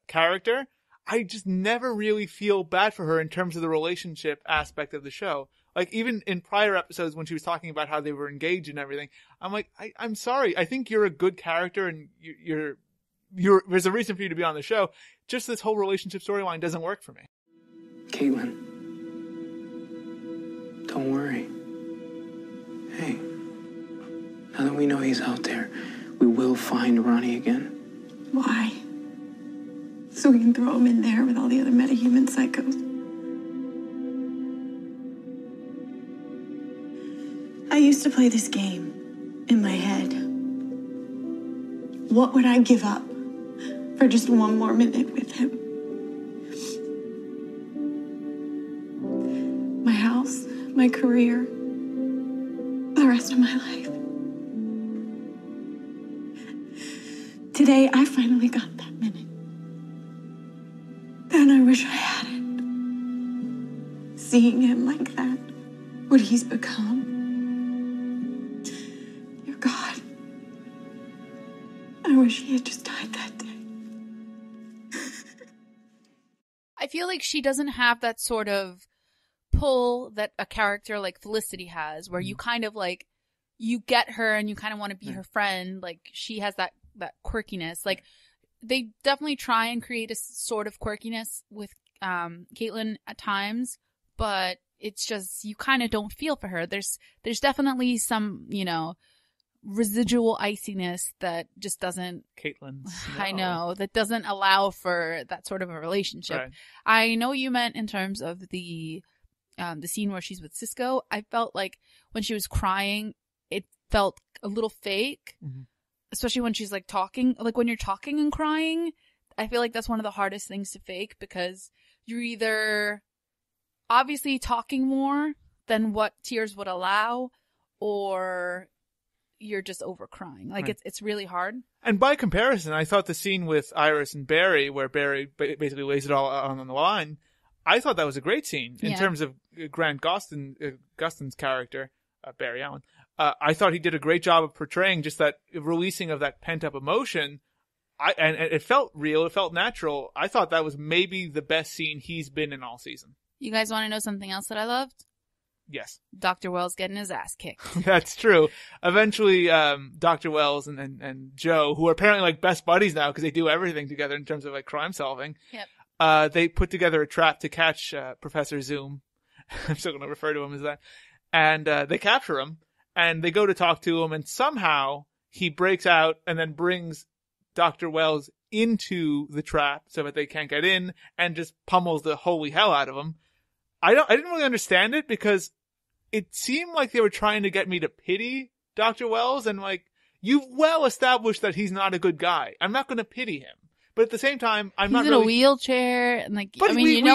character, I just never really feel bad for her in terms of the relationship aspect of the show. Like, even in prior episodes when she was talking about how they were engaged and everything, I'm like, I'm sorry. I think you're a good character and you're there's a reason for you to be on the show. Just this whole relationship storyline doesn't work for me. Caitlin, don't worry. Hey, now that we know he's out there, we will find Ronnie again. Why? So we can throw him in there with all the other metahuman psychos. I used to play this game in my head. What would I give up for just one more minute with him? My house, my career, the rest of my life. Today, I finally got that minute. And I wish I had it. Seeing him like that, what he's become. Dear God, I wish he had just died that day. I feel like she doesn't have that sort of pull that a character like Felicity has, where you kind of like, you get her and you kind of want to be her friend. Like, she has that quirkiness. Like, they definitely try and create a sort of quirkiness with Caitlin at times, but it's just, you kind of don't feel for her. There's definitely some, residual iciness that just doesn't... Caitlin's. I know, that doesn't allow for that sort of a relationship. Right. I know you meant in terms of the scene where she's with Cisco. I felt like when she was crying, it felt a little fake, especially when she's like talking. Like, when you're talking and crying, I feel like that's one of the hardest things to fake, because you're either obviously talking more than what tears would allow, or you're just over crying. Like, it's really hard. And by comparison, I thought the scene with Iris and Barry, where Barry basically lays it all on the line, I thought that was a great scene in terms of Grant Gustin's character, Barry Allen. I thought he did a great job of portraying just that releasing of that pent up emotion. And it felt real. It felt natural. I thought that was maybe the best scene he's been in all season. You guys want to know something else that I loved? Yes. Dr. Wells getting his ass kicked. That's true. Eventually, Dr. Wells and Joe, who are apparently like best buddies now because they do everything together in terms of like crime solving. Yep. They put together a trap to catch Professor Zoom. I'm still going to refer to him as that. And they capture him, and they go to talk to him, and somehow he breaks out and then brings Dr. Wells into the trap so that they can't get in, and just pummels the holy hell out of him. I didn't really understand it, because it seemed like they were trying to get me to pity Dr. Wells, and like, you've well established that he's not a good guy. I'm not going to pity him. But at the same time, he's in a wheelchair, and like, but I mean,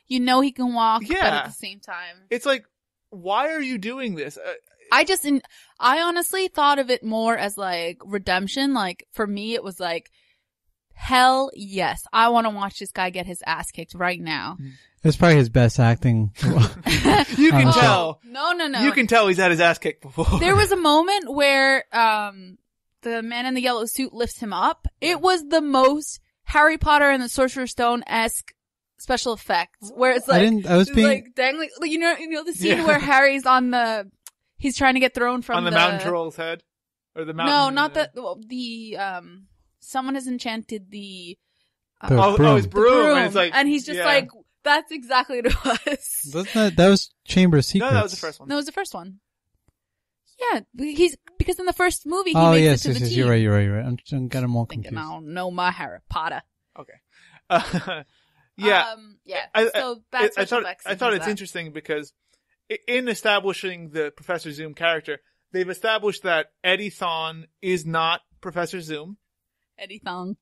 you know he can walk, but at the same time, it's like, why are you doing this? I honestly thought of it more as like redemption. Like, for me, it was like, hell yes, I want to watch this guy get his ass kicked right now. It's probably his best acting. You can tell. No. You can tell he's had his ass kicked before. There was a moment where the man in the yellow suit lifts him up. It was the most Harry Potter and the Sorcerer's Stone-esque special effects, where it's like, like dangling, you know the scene where Harry's on he's trying to get thrown from on the mountain troll's head, or the mountain. No, not someone has enchanted his broom. And it's like, and he's just like That's exactly what it was. Wasn't that was Chamber of Secrets? No, that was the first one. No, it was the first one. Yeah, because in the first movie he Oh, makes yes, it to the team. you're right. I'm getting them all Thinking confused. I don't know my Harry Potter. Okay. Yeah. So bad special effects. I thought it's interesting because in establishing the Professor Zoom character, they've established that Eddie Thawne is not Professor Zoom. Eddie Thawne.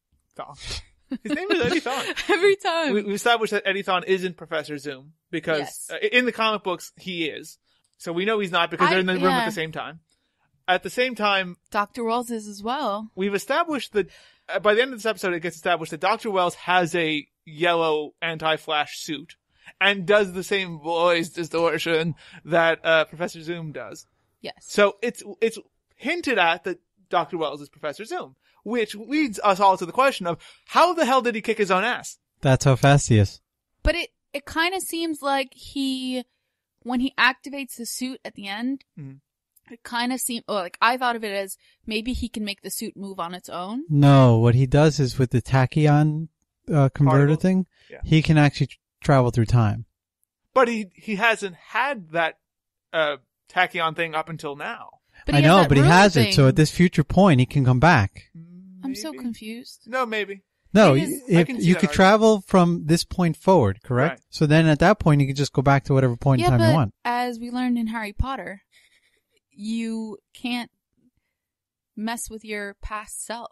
His name is Eddie Thawne. Every time. We established that Eddie Thawne isn't Professor Zoom because in the comic books he is. So we know he's not because they're in the room at the same time. At the same time, Dr. Wells is as well. We've established that by the end of this episode, it gets established that Dr. Wells has a yellow anti-flash suit and does the same voice distortion that Professor Zoom does. Yes. So it's hinted at that Dr. Wells is Professor Zoom, which leads us all to the question of how the hell did he kick his own ass? That's how fast he is. But it kind of seems like when he activates the suit at the end, it kind of seemed, like I thought of it as maybe he can make the suit move on its own. No, what he does is with the tachyon converter thing, he can actually travel through time. But he hasn't had that tachyon thing up until now. But I know, but he has it. So at this future point, he can come back. I'm so confused. No, maybe. No, I can see you that could argument. travel from this point forward, correct? Right. So then at that point, you could just go back to whatever point in time you want. As we learned in Harry Potter, you can't mess with your past self.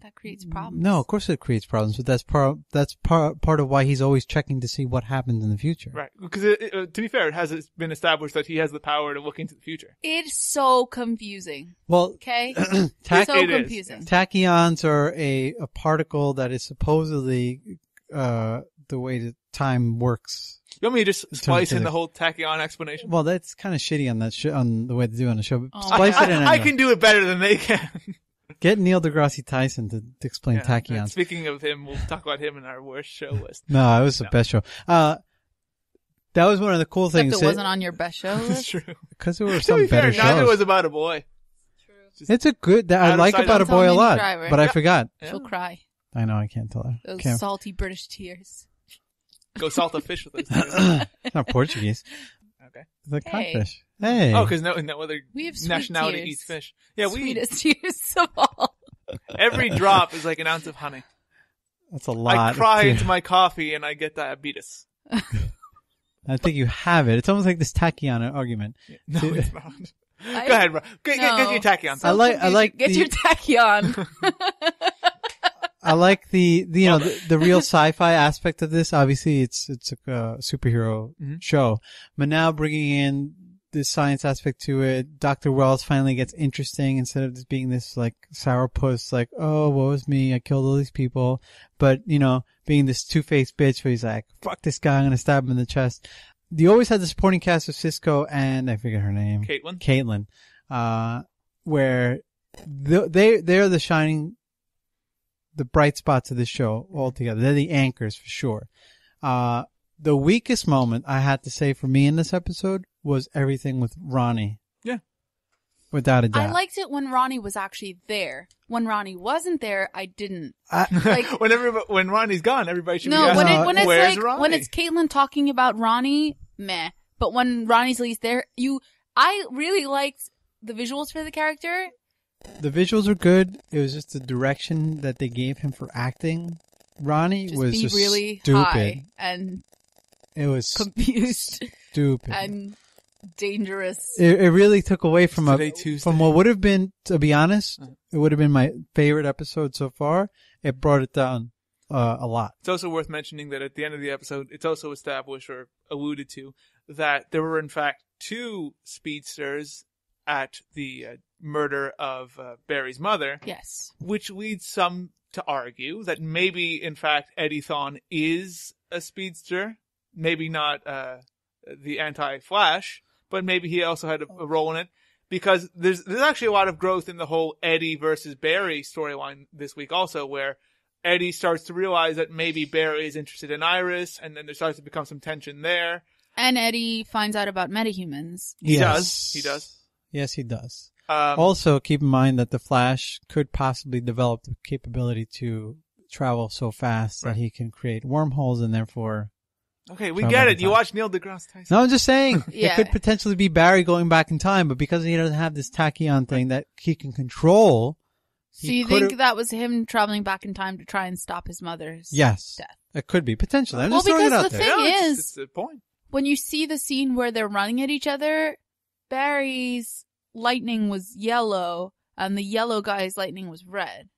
That creates problems. No, of course it creates problems, but that's part of why he's always checking to see what happens in the future. Right. Because to be fair, it has been established that he has the power to look into the future. It's so confusing. Well, okay? so confusing. Tachyons are a particle that is supposedly the way that time works. You want me to just splice in the whole tachyon explanation? Well, that's kind of shitty on that on the way to do it on the show. Oh, Splice it in. I can do it better than they can. Get Neil deGrasse Tyson to explain tachyons. Speaking of him, we'll talk about him in our worst show list. No, it was the best show. That was one of the cool things. Except it wasn't on your best show list? It's true. Because there were some better shows. Neither was About a Boy. It's a good, I like About a Boy a lot, but I forgot. She'll cry. I know, I can't tell her. Those salty British tears. Go salt a fish with those tears. It's not Portuguese. Okay. It's like codfish. Hey. Oh, because no other we have nationality tears. eats fish. Yeah, Sweetest tears of all. Every drop is like an ounce of honey. That's a lot. I cry into my coffee and I get diabetes. I think you have it. It's almost like this tachyon argument. No, it's not. Go ahead, bro. Get your tachyon. So I like get your tachyon. I like the real sci-fi aspect of this. Obviously, it's a superhero show, but now bringing in the science aspect to it, Dr. Wells finally gets interesting instead of just being this like sourpuss, like, oh, woe is me, I killed all these people, but being this two-faced bitch where he's like, fuck this guy, I'm gonna stab him in the chest. You always had the supporting cast of Cisco and I forget her name, Caitlin, where they're the shining. The bright spots of the show altogether. They're the anchors for sure. The weakest moment I had to say for me in this episode was everything with Ronnie. Yeah. Without a doubt. I liked it when Ronnie was actually there. When Ronnie wasn't there, I didn't. When Ronnie's gone, everybody should be asking, when it's where's like, Ronnie? when it's Caitlin talking about Ronnie, meh. But when Ronnie's at least there, I really liked the visuals for the character. The visuals were good. It was just the direction that they gave him for acting. Ronnie was just really stupid. High and it was confused, stupid, and dangerous. It really took away from from what would have been, to be honest, it would have been my favorite episode so far. It brought it down a lot. It's also worth mentioning that at the end of the episode, it's also established or alluded to that there were in fact 2 speedsters at the murder of Barry's mother. Yes. Which leads some to argue that maybe, in fact, Eddie Thawne is a speedster. Maybe not the anti-Flash, but maybe he also had a role in it. Because there's actually a lot of growth in the whole Eddie versus Barry storyline this week also, where Eddie starts to realize that maybe Barry is interested in Iris, and then there starts to become some tension there. And Eddie finds out about metahumans. He does. Yes, he does. Also, keep in mind that the Flash could possibly develop the capability to travel so fast that he can create wormholes and therefore Okay, we Travel get back it. in You time. watch Neil deGrasse Tyson. No, I'm just saying Yeah. it could potentially be Barry going back in time, but because he doesn't have this tachyon thing that he can control. So you think that was him traveling back in time to try and stop his mother's Yes, death? it could be potentially. I'm Well, just throwing it because out the there. thing is, it's a point. when you see the scene where they're running at each other, Barry's lightning was yellow and the yellow guy's lightning was red.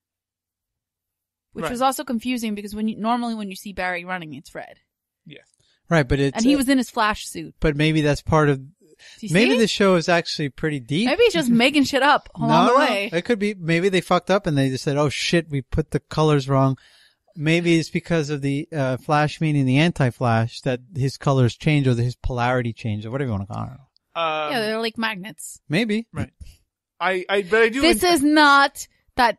Which Right. was also confusing because normally when you see Barry running, it's red. Yes. Right, but it's And he was in his flash suit. But maybe that's part of. Do you Maybe see? the show is actually pretty deep. Maybe he's just making shit up along the way. It could be. Maybe they fucked up and they just said, "Oh shit, we put the colors wrong." Maybe it's because of the Flash meaning the anti-Flash that his colors change or his polarity change or whatever you want to call it. Yeah, they're like magnets. Maybe. Right. But I do. This is not that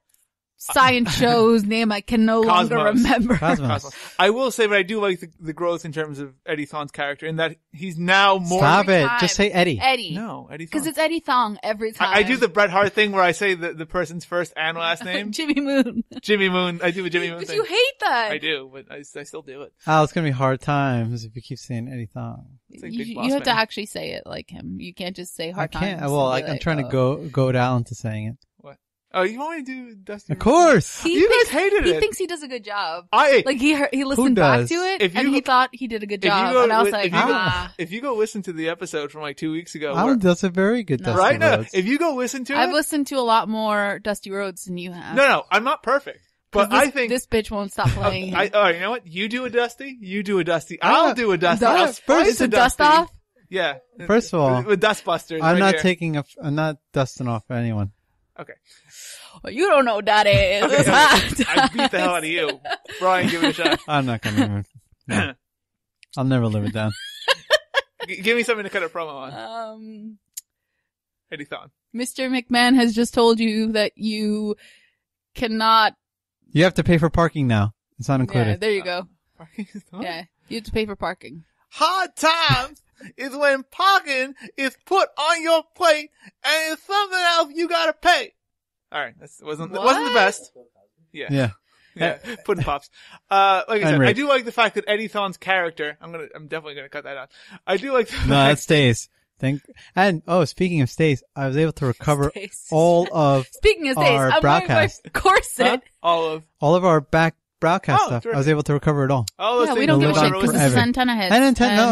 science show's name I can no longer Cosmos. remember. Cosmos. I will say, but I do like the growth in terms of Eddie Thawne's character, in that he's now more. Stop Every it. time. Just say Eddie. Eddie. No, Eddie Thawne. Because it's Eddie Thong every time. I do the Bret Hart thing where I say the person's first and last name. Jimmy Moon. Jimmy Moon. I do a Jimmy Moon But thing. you hate that. I do, but I still do it. Oh, it's gonna be hard times if you keep saying Eddie Thong. It's like You, Big Boss you have to Man. actually say it like him. You can't just say I hard can't. times. Well, and be I'm like, trying to oh. go down to saying it. What? Oh, you want me to do Dusty? Of course. He You thinks, guys hated he it. thinks he does a good job. I Like he listened back does? to it If you and he go- thought he did a good if you job. go And I was with- like, if you go- ah. if you go listen to the episode from like 2 weeks ago, Alan does a very good No. Dusty right now, Rhodes. if you go listen to I've it, listened to a lot more Dusty Rhodes than you have. no, I'm not perfect, 'Cause but this, I think this bitch won't stop playing. all right, you know what? You do a Dusty, you do a Dusty. I'll do a Dusty. Dust- I'll splice It's a dust Dusty. off? Yeah. First of all, with Dustbusters. I'm right not here. I'm not dusting off anyone. Okay. Well, you don't know Daddy. It was Okay, hot. I beat the hell out of you, Brian. Give it a shot. I'm not gonna. No. I'll never live it down. Give me something to cut a promo on. Eddie Thawne. Mr. McMahon has just told you that you cannot. You have to pay for parking now. It's not Yeah, included. there you go. Parking is Thawne? Yeah, you have to pay for parking. Hard times is when parking is put on your plate and it's something else you gotta pay. All right, that wasn't the best. Yeah. Yeah. Pudding pops. Like I said, And I rape. do like the fact that Eddie Thawne's character. I'm definitely gonna cut that out. I do like the No, that stays. Speaking of stays, I was able to recover Stays. all of Speaking of days, our I'm wearing my broadcast. corset. Huh? all of our back broadcast Oh, stuff. terrific. I was able to recover it all. all those Yeah, things. we don't give a live shit on because this is forever. antenna heads. And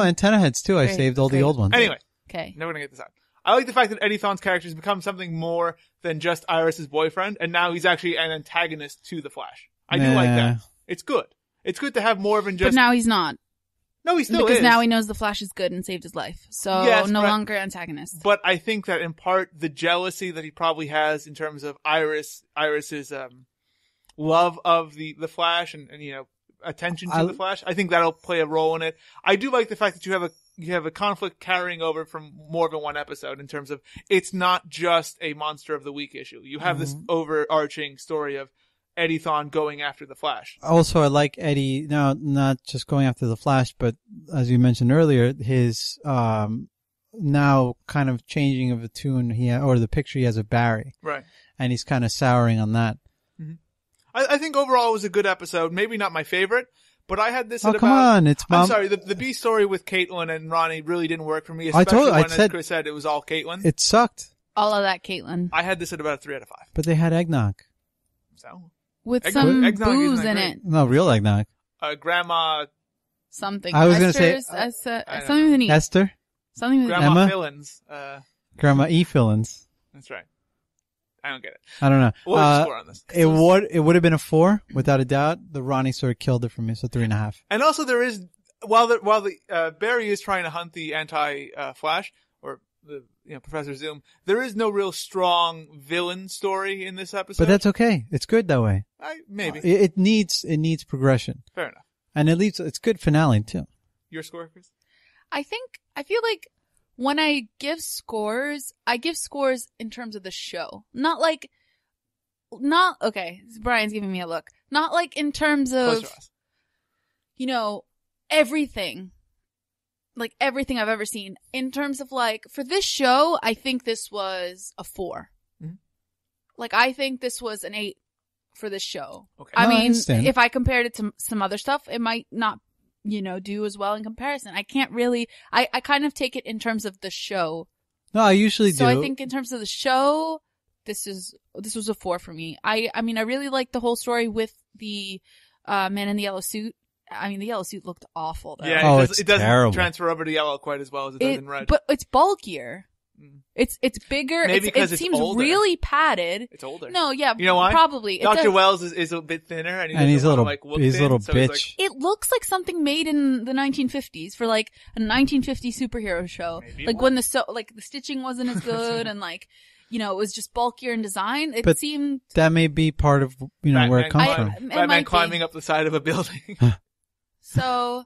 antenna heads too. I Great, saved all the great. old ones. Anyway, Okay. never gonna get this out. I like the fact that Eddie Thawne's character has become something more than just Iris's boyfriend, and now he's actually an antagonist to the Flash. I do like that. It's good. It's good to have more than But just. now he's not. No, he still because is. now he knows the Flash is good and saved his life. So Yes, no but- longer antagonist. But I think that in part the jealousy that he probably has in terms of Iris's love of the Flash and attention to the Flash, I think that'll play a role in it. I do like the fact that you have a conflict carrying over from more than one episode in terms of it's not just a Monster of the Week issue. You have this overarching story of Eddie Thawne going after the Flash. Also, I like Eddie now, not just going after the Flash, but as you mentioned earlier, his now kind of changing of the tune or the picture he has of Barry. Right. And he's kind of souring on that. Mm-hmm. I think overall it was a good episode. Maybe not my favorite, but I had this Oh, at come about... on, it's I'm Mom. sorry, the B story with Caitlin and Ronnie really didn't work for me, I especially told you, I when, as said- Chris said, it was all Caitlin. It sucked, All of that, Caitlin. I had this at about a 3 out of 5. but they had eggnog. So, With Egg- some eggnog isn't booze that in great. it. No, real eggnog. Grandma Something. I was gonna say- Esther's- I don't something with an E. Esther? Something with an E. Grandma Emma? Fillins. Grandma E. Fillins. That's right. I don't get it. I don't know. What was the score on this? It would have been a 4, without a doubt. The Ronnie sort of killed it for me, so 3.5. And also there is, while the Barry is trying to hunt the anti-Flash, or the Professor Zoom, there is no real strong villain story in this episode. But that's okay. It's good that way. Maybe. It needs progression. Fair enough. And it's good finale too. Your score, Chris? I feel like when I give scores in terms of the show. Okay, Brian's giving me a look. Not like in terms Close of, your eyes. everything. Like everything I've ever seen. In terms of like, for this show, I think this was a 4. Mhm. Like, I think this was an 8 for this show. Okay. I No, I mean, understand. if I compared it to some other stuff, it might not do as well in comparison. I can't really, I kind of take it in terms of the show. No, I usually do. So I think in terms of the show, this was a 4 for me. I mean, I really liked the whole story with the man in the yellow suit. I mean, the yellow suit looked awful though. Yeah, it's it doesn't terrible. transfer over to yellow quite as well as it does in red. But it's bulkier. It's bigger. Maybe because it it's seems older. really padded. It's older. No, yeah, You know why? probably. Dr. Wells is a bit thinner, and he's a little, look he's a thin, little so he's bitch. It looks like something made in the 1950s for like a 1950 superhero show. Maybe Like when the stitching wasn't as good and like, it was just bulkier in design. It But seemed that may be part of, where it comes from. it Batman might be. climbing up the side of a building. So,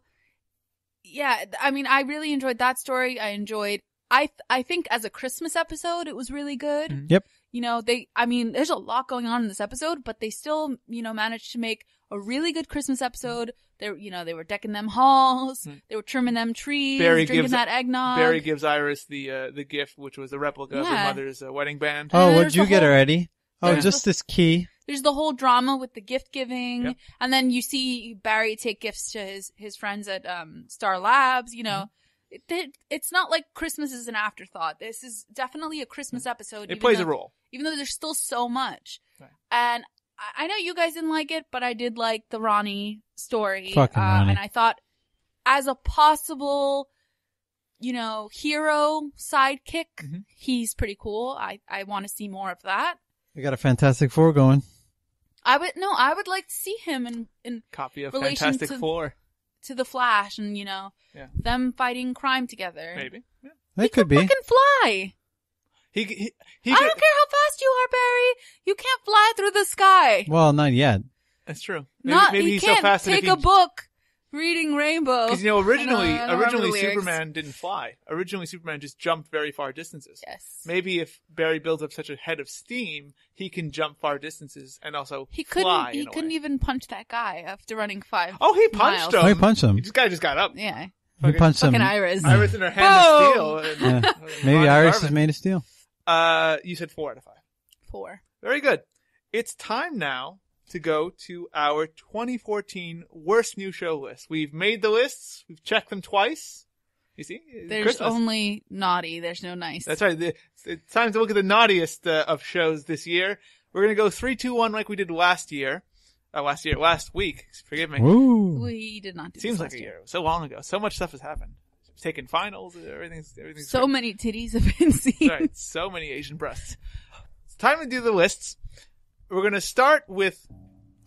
yeah, I mean, I really enjoyed that story. I think as a Christmas episode, it was really good. Yep. There's a lot going on in this episode, but they still, managed to make a really good Christmas episode. They were decking them halls. They were trimming them trees, drinking that eggnog. Barry gives Iris the gift, which was a replica of her Yeah. mother's wedding band. Oh, And what'd there's you the get whole- already? Oh, there's just this key. There's the whole drama with the gift giving, Yep. and then you see Barry take gifts to his friends at Star Labs. It's not like Christmas is an afterthought. This is definitely a Christmas episode. It plays a role. even though there's still so much. Right. And I know you guys didn't like it, but I did like the Ronnie story. Fucking Ronnie. And I thought, as a possible, hero sidekick, he's pretty cool. I want to see more of that. We got a Fantastic Four going. I would like to see him in Copy of relation Fantastic Four. to the Flash and, them fighting crime together. Maybe. Yeah. It could be. Fucking fly. He I don't care how fast you are, Barry. You can't fly through the sky. Well, not yet. That's true. Maybe he's can't so fast that take a book reading Rainbow. Because I don't remember the lyrics. Superman didn't fly. Originally Superman just jumped very far distances. Yes. Maybe if Barry builds up such a head of steam, he can jump far distances and also He fly. couldn't even punch that guy after running 5 Oh, he punched miles. him. Oh, he punched him. This guy just got up. Yeah. He punched him. Fucking Iris. Iris in her hand of steel. And Yeah. Maybe Ron Iris Garvin. is made of steel. You said 4 out of 5. 4. Very good. It's time now to go to our 2014 worst new show list. We've made the lists. We've checked them twice. You see? There's Christmas. only naughty. There's no nice. That's right. It's time to look at the naughtiest of shows this year. We're going to go 3, 2, 1 like we did last week. Forgive me. Woo. We did not do Seems this like last a year. So long ago. So much stuff has happened. Taken finals. Everything's So great. many titties have been seen. That's right. So many Asian breasts. It's time to do the lists. We're going to start with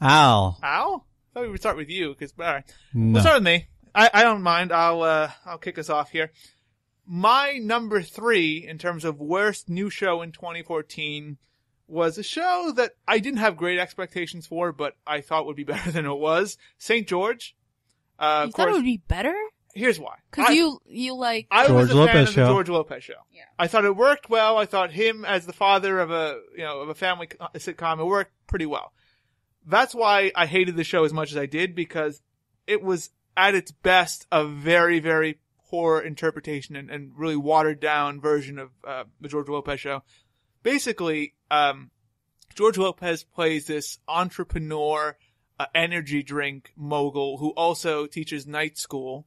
Al. Al? I thought we would start with you, because, alright. No. We'll start with me. I don't mind. I'll kick us off here. My number 3, in terms of worst new show in 2014, was a show that I didn't have great expectations for, but I thought would be better than it was. St. George. You thought it would be better? Here's why. Because you like... I was George a fan Lopez of the show. George Lopez show. Yeah. I thought it worked well. I thought him as the father of a family sitcom, it worked pretty well. That's why I hated the show as much as I did, because it was at its best a very, very poor interpretation and really watered down version of the George Lopez show. Basically, George Lopez plays this entrepreneur, energy drink mogul who also teaches night school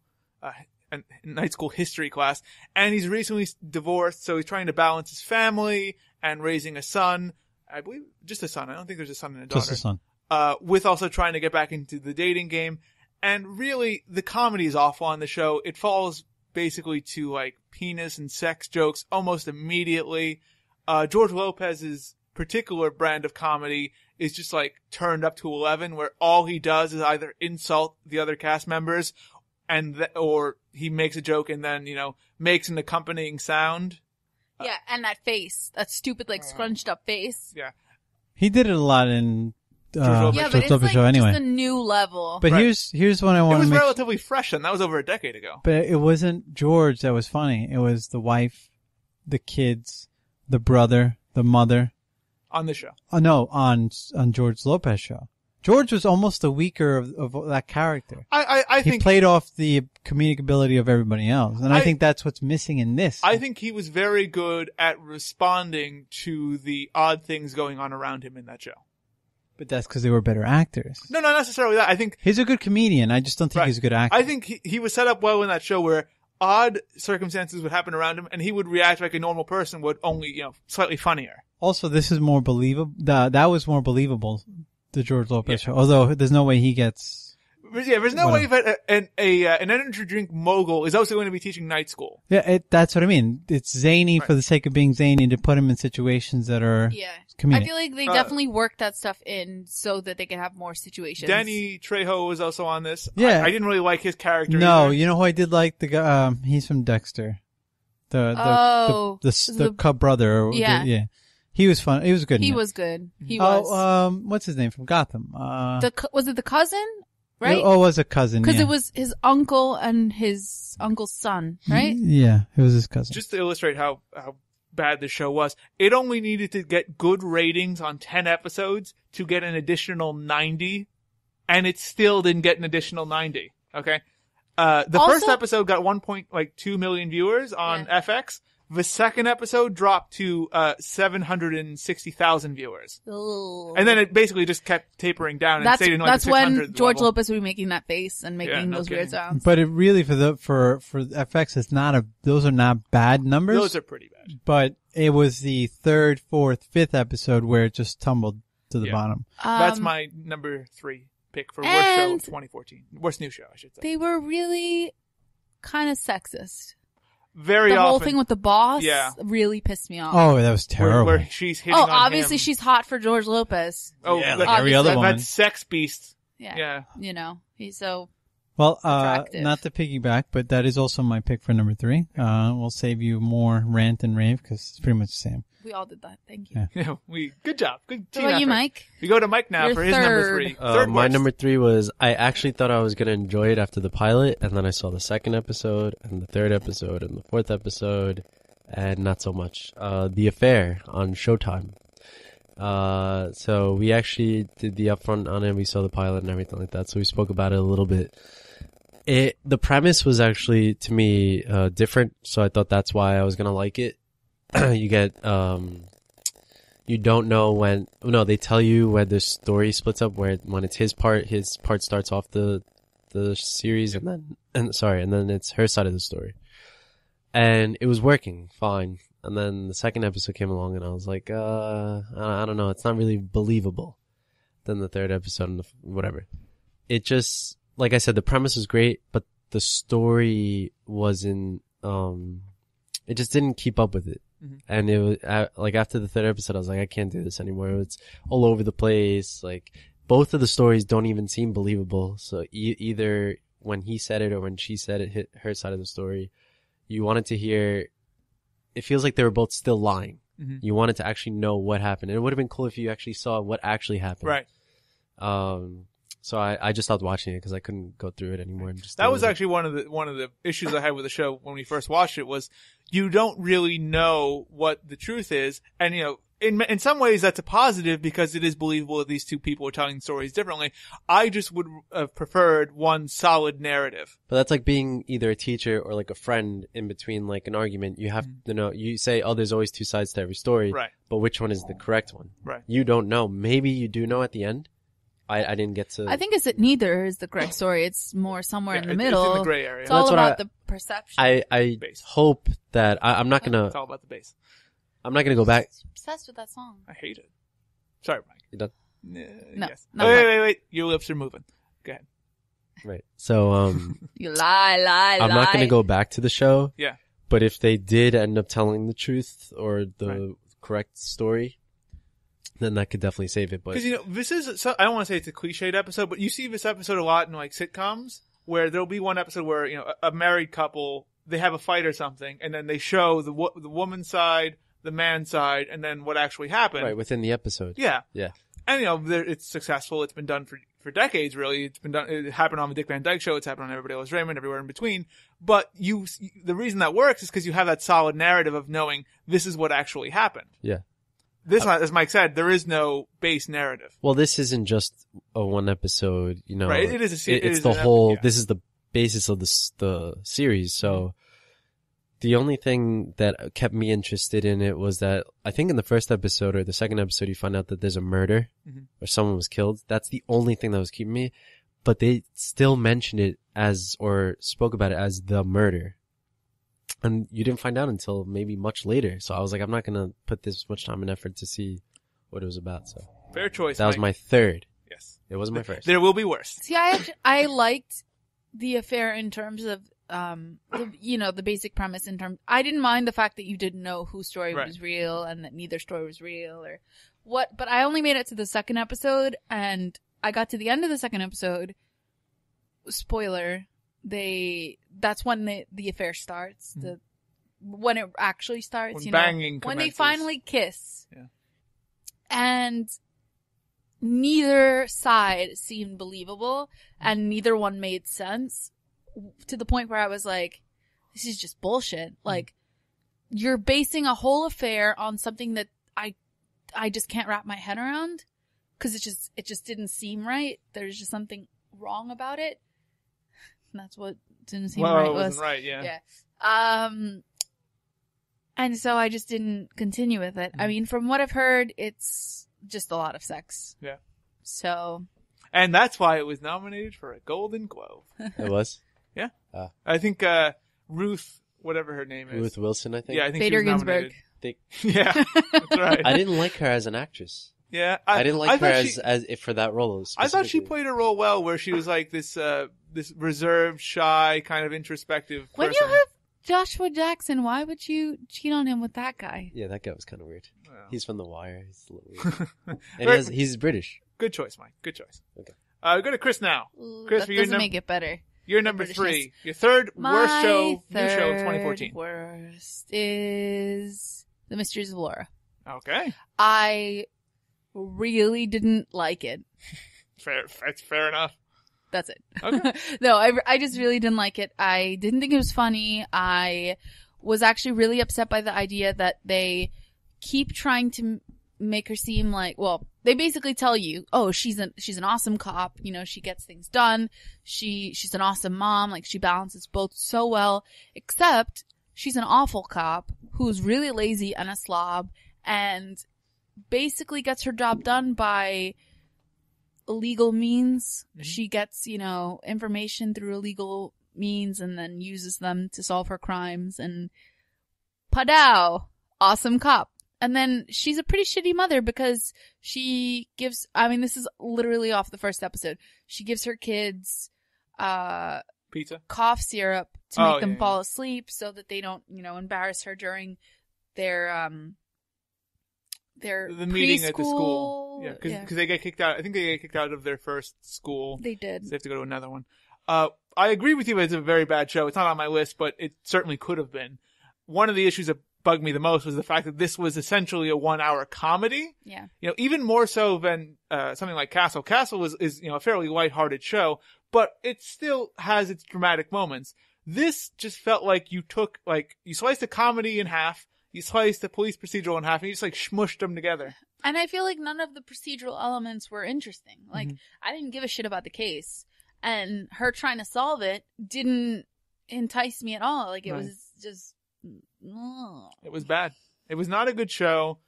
history class, and he's recently divorced, so he's trying to balance his family and raising a son. I believe just a son. I don't think there's a son and a daughter. Just a son. With also trying to get back into the dating game. And really, the comedy is awful on the show. It falls basically to like penis and sex jokes almost immediately. George Lopez's particular brand of comedy is just like turned up to 11, where all he does is either insult the other cast members or he makes a joke and then, makes an accompanying sound. Yeah, and that face. That stupid, scrunched up face. Yeah. He did it a lot in Lopez. Yeah, George but it's Lopez like show anyway. just a new level. But Right. here's what I It want to was make. relatively fresh then. That was over a decade ago. But it wasn't George that was funny. It was the wife, the kids, the brother, the mother. On the show. Oh no, on George Lopez show. George was almost the weaker of that character. I He think played off the comedic ability of everybody else, and I I- think that's what's missing in this. I think he was very good at responding to the odd things going on around him in that show. But that's because they were better actors. No, not necessarily that. I think He's a good comedian. I just don't think Right. he's a good actor. I think he was set up well in that show where odd circumstances would happen around him, and he would react like a normal person would, only slightly funnier. Also, this is more believable. That was more believable, the George Lopez show. Although there's no way he gets. Yeah, there's no way that an energy drink mogul is also going to be teaching night school. Yeah, that's what I mean. It's zany for the sake of being zany to put him in situations that are comedic. I feel like they definitely worked that stuff in so that they could have more situations. Danny Trejo was also on this. Yeah. I didn't really like his character. No, either. you know who I did like? The guy. He's from Dexter. The cub brother. Yeah. He was fun. He was good. He was good. He was. What's his name from Gotham? Was it the cousin? Right? Oh, it was a cousin. Because yeah. it was his uncle and his uncle's son, right? Yeah, it was his cousin. Just to illustrate how bad the show was, it only needed to get good ratings on 10 episodes to get an additional 90, and it still didn't get an additional 90. Okay? The first episode got 1.2 million viewers on FX. The second episode dropped to 760,000 viewers. Ooh. And then it basically just kept tapering down and stayed in like that's the 600 when George level. Lopez would be making that face and making those weird sounds. But it really for FX, it's not those are not bad numbers. Those are pretty bad. But it was the third, fourth, fifth episode where it just tumbled to the bottom. That's my number 3 pick for worst show of 2014. Worst new show, I should say. They were really kind of sexist. Very often. The whole often. thing with the boss really pissed me off. Oh, that was terrible. Where she's hitting on obviously him. she's hot for George Lopez. Oh, yeah, like every other woman. That sex beast. Yeah. You know, he's so Well, attractive. not to piggyback, but that is also my pick for number 3. We'll save you more rant and rave because it's pretty much the same. We all did that. Thank you. Yeah. Good job. Good What team about you, effort. Mike? We go to Mike now Your for his number 3. Third my worst. number 3 was, I actually thought I was going to enjoy it after the pilot, and then I saw the second episode, and the third episode, and the fourth episode, and not so much. The Affair on Showtime. So we actually did the upfront on it, we saw the pilot and everything like that, so we spoke about it a little bit. The premise was actually, to me, different, so I thought that's why I was going to like it. You get, you don't know they tell you when the story splits up, when it's his part starts off the series, and then it's her side of the story. And it was working fine. And then the second episode came along and I was like, I don't know, it's not really believable. Then the third episode and whatever. It just, like I said, the premise was great, but the story wasn't, it just didn't keep up with it. Mm-hmm. And it was, like after the third episode, I was like, I can't do this anymore. It's all over the place. Like, both of the stories don't even seem believable. So either when he said it or when she said it, hit her side of the story, you wanted to hear, it feels like they were both still lying. Mm-hmm. You wanted to actually know what happened. And it would have been cool if you actually saw what actually happened. Right. So I just stopped watching it because I couldn't go through it anymore. And just That was actually one of the issues I had with the show when we first watched it, was you don't really know what the truth is. And, you know, in some ways that's a positive because it is believable that these two people are telling stories differently. I just would have preferred one solid narrative. But that's like being either a teacher or like a friend in between like an argument. You have to know, you say, oh, there's always two sides to every story. Right. But which one is the correct one? Right. You don't know. Maybe you do know at the end. I didn't get to. I think it's that neither is the correct story. It's more somewhere in the middle. It's in the gray area. It's all That's what about the perception. I hope that I'm not gonna. It's all about the bass. I'm not gonna go back. Obsessed with that song. I hate it. Sorry, Mike. You done? No. Yes. not Wait. Mike. Your lips are moving. Go ahead. Right. So You lie. I'm not gonna go back to the show. Yeah. But if they did end up telling the truth or the correct story, then that could definitely save it. But Because, you know, this is, I don't want to say it's a cliched episode, but you see this episode a lot in like sitcoms where there'll be one episode where, you know, a married couple, they have a fight or something, and then they show the woman's side, the man's side, and then what actually happened. right within the episode. Yeah. Yeah. And, you know, it's successful. It's been done for decades, really. It's been done. It happened on the Dick Van Dyke Show. It's happened on Everybody Loves Raymond, everywhere in between. But the reason that works is because you have that solid narrative of knowing this is what actually happened. Yeah. This, as Mike said, there is no base narrative. Well, this isn't just a one episode, you know. Right, it is a It's is the an whole. yeah. This is the basis of the series. So The only thing that kept me interested in it was that I think in the first episode or the second episode, you find out that there's a murder or someone was killed. That's the only thing that was keeping me. But they still mentioned it as, or spoke about it as the murder. And you didn't find out until maybe much later. So I was like, I'm not going to put this much time and effort to see what it was about. So Fair choice. that was Mike. my third. Yes. It wasn't my first. There will be worse. See, I liked the affair in terms of, the basic premise in terms, I didn't mind the fact that you didn't know whose story Right. was real and that neither story was real or what, but I only made it to the second episode and I got to the end of the second episode. Spoiler. That's when the affair starts. When it actually starts, When banging when they commences. finally kiss. Yeah. And neither side seemed believable and neither one made sense to the point where I was like, this is just bullshit. Like, you're basing a whole affair on something that I just can't wrap my head around because it just didn't seem right. There's just something wrong about it. And that's what didn't seem right. It wasn't right, yeah. Yeah. And so I just didn't continue with it. I mean, from what I've heard, it's just a lot of sex. Yeah. So. And that's why it was nominated for a Golden Globe. It was? Yeah. I think Ruth, whatever her name is. Ruth Wilson, I think. Yeah, I think Bader she was nominated. Yeah, that's right. I didn't like her as an actress. Yeah. I didn't like her thought as for that role. I thought she specifically. played her role well, where she was like this reserved, shy, kind of introspective person. When you have Joshua Jackson, why would you cheat on him with that guy? Yeah, that guy was kind of weird. Well. He's from The Wire. He's a little weird. And he's British. Good choice, Mike. Good choice. Okay. Go to Chris now. Chris, That doesn't make it better. You're number Britishness. 3. Your third worst My show, new show of third 2014. worst is The Mysteries of Laura. Okay. I really didn't like it. That's fair enough. That's it. Okay. No, I just really didn't like it. I didn't think it was funny. I was actually really upset by the idea that they keep trying to make her seem like, well, they basically tell you, oh, she's an awesome cop. You know, she gets things done. She's an awesome mom. Like, she balances both so well, except she's an awful cop who's really lazy and a slob and basically gets her job done by illegal means. Mm-hmm. She gets, information through illegal means and then uses them to solve her crimes, and padow, awesome cop. And then she's a pretty shitty mother because she gives, this is literally off the first episode. She gives her kids, pizza, cough syrup to make them fall asleep so that they don't, embarrass her during their the meeting at the school. Yeah, because they get kicked out. I think they get kicked out of their first school. They did. So they have to go to another one. I agree with you. It's a very bad show. It's not on my list, but it certainly could have been. One of the issues that bugged me the most was the fact that this was essentially a 1-hour comedy. Yeah. Even more so than something like Castle. Castle is a fairly lighthearted show, but it still has its dramatic moments. This just felt like you sliced a comedy in half, you sliced the police procedural in half, and you just smushed them together. And I feel like none of the procedural elements were interesting. Like, I didn't give a shit about the case, and her trying to solve it didn't entice me at all. Like, it was just, It was bad. It was not a good show.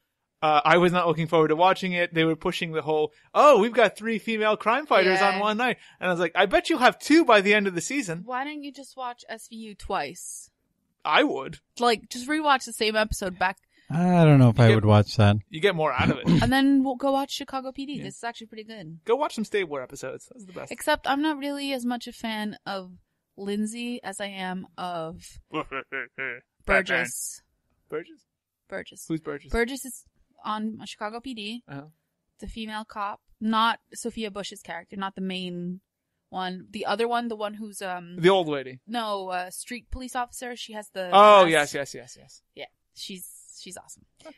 I was not looking forward to watching it. They were pushing the whole, we've got 3 female crime fighters on one night. And I was like, I bet you'll have 2 by the end of the season. Why don't you just watch SVU twice? I would. Just rewatch the same episode back. I don't know if I would watch that. You get more out of it. And then we'll go watch Chicago PD. This is actually pretty good. Go watch some Stabler episodes. That's the best. Except I'm not really as much a fan of Lindsay as I am of Burgess. Burgess? Who's Burgess? Burgess is on Chicago PD. Uh-huh. The female cop. Not Sophia Bush's character. Not the main one. The other one, the one who's the old lady. No, street police officer. She has the yes. Yeah. She's awesome. Okay.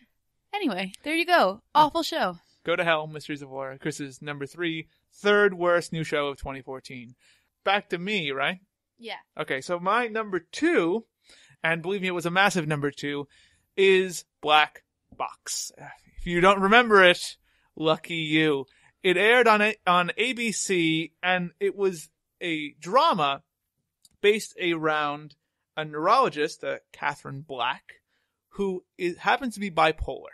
Anyway, there you go. Awful show. Go to hell, Mysteries of Laura. Chris's number 3, third worst new show of 2014. Back to me, right? Yeah. Okay, so my number 2, and believe me, it was a massive number 2, is Black Box. If you don't remember it, lucky you. It aired on ABC, and it was a drama based around a neurologist, Catherine Black, who happens to be bipolar.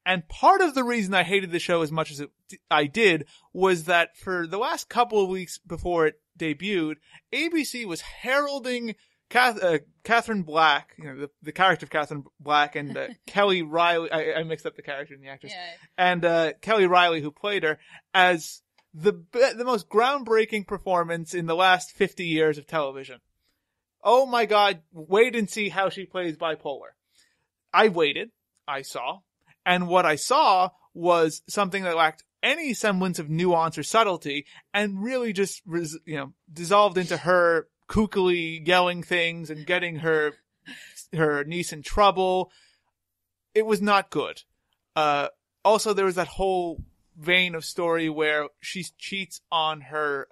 And part of the reason I hated the show as much as I did was that for the last couple of weeks before it debuted, ABC was heralding Catherine Black, the character of Catherine Black, and Kelly Riley. I mixed up the character and the actress. Yeah. And Kelly Riley, who played her, as the most groundbreaking performance in the last 50 years of television. Oh my God! Wait and see how she plays bipolar. I waited. I saw. And what I saw was something that lacked any semblance of nuance or subtlety, and really just, dissolved into her kookily yelling things and getting her niece in trouble. It was not good. Also, there was that whole vein of story where she cheats on her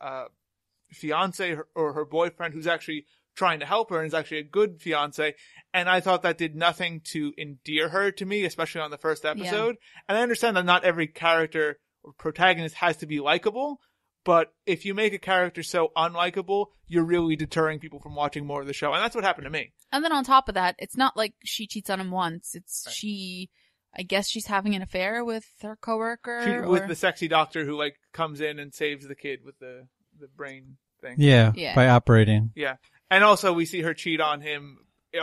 fiance or her boyfriend, who's actually trying to help her and is actually a good fiance. And I thought that did nothing to endear her to me, especially on the first episode. Yeah. And I understand that not every character or protagonist has to be likable, but if you make a character so unlikable, you're really deterring people from watching more of the show. And that's what happened to me. And then on top of that, it's not like she cheats on him once. It's right. I guess she's having an affair with her coworker. With the sexy doctor who comes in and saves the kid with the brain thing. Yeah, by operating. Yeah. And also we see her cheat on him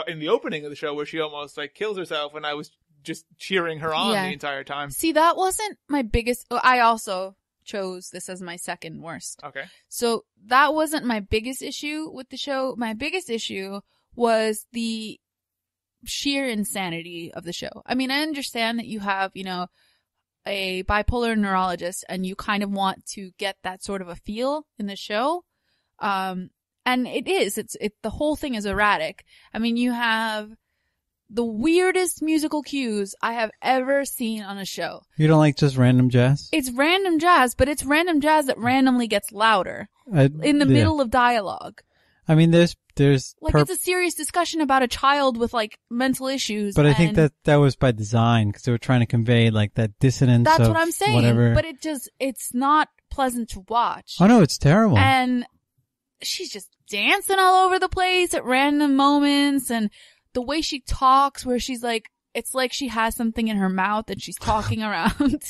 in the opening of the show where she almost kills herself, and I was just cheering her on the entire time. See, that wasn't my biggest. I also chose this as my second worst. Okay. So that wasn't my biggest issue with the show. My biggest issue was the sheer insanity of the show. I mean, I understand that you have, a bipolar neurologist and you kind of want to get that sort of a feel in the show. And it is. The whole thing is erratic. I mean, you have the weirdest musical cues I have ever seen on a show. You don't like just random jazz? It's random jazz, but it's random jazz that randomly gets louder in the middle of dialogue. I mean, there's it's a serious discussion about a child with mental issues. But I think that was by design because they were trying to convey that dissonance. That's what I'm saying. Whatever. But it's not pleasant to watch. Oh no, it's terrible. And she's just dancing all over the place at random moments, and the way she talks, where she's it's like she has something in her mouth and she's talking around.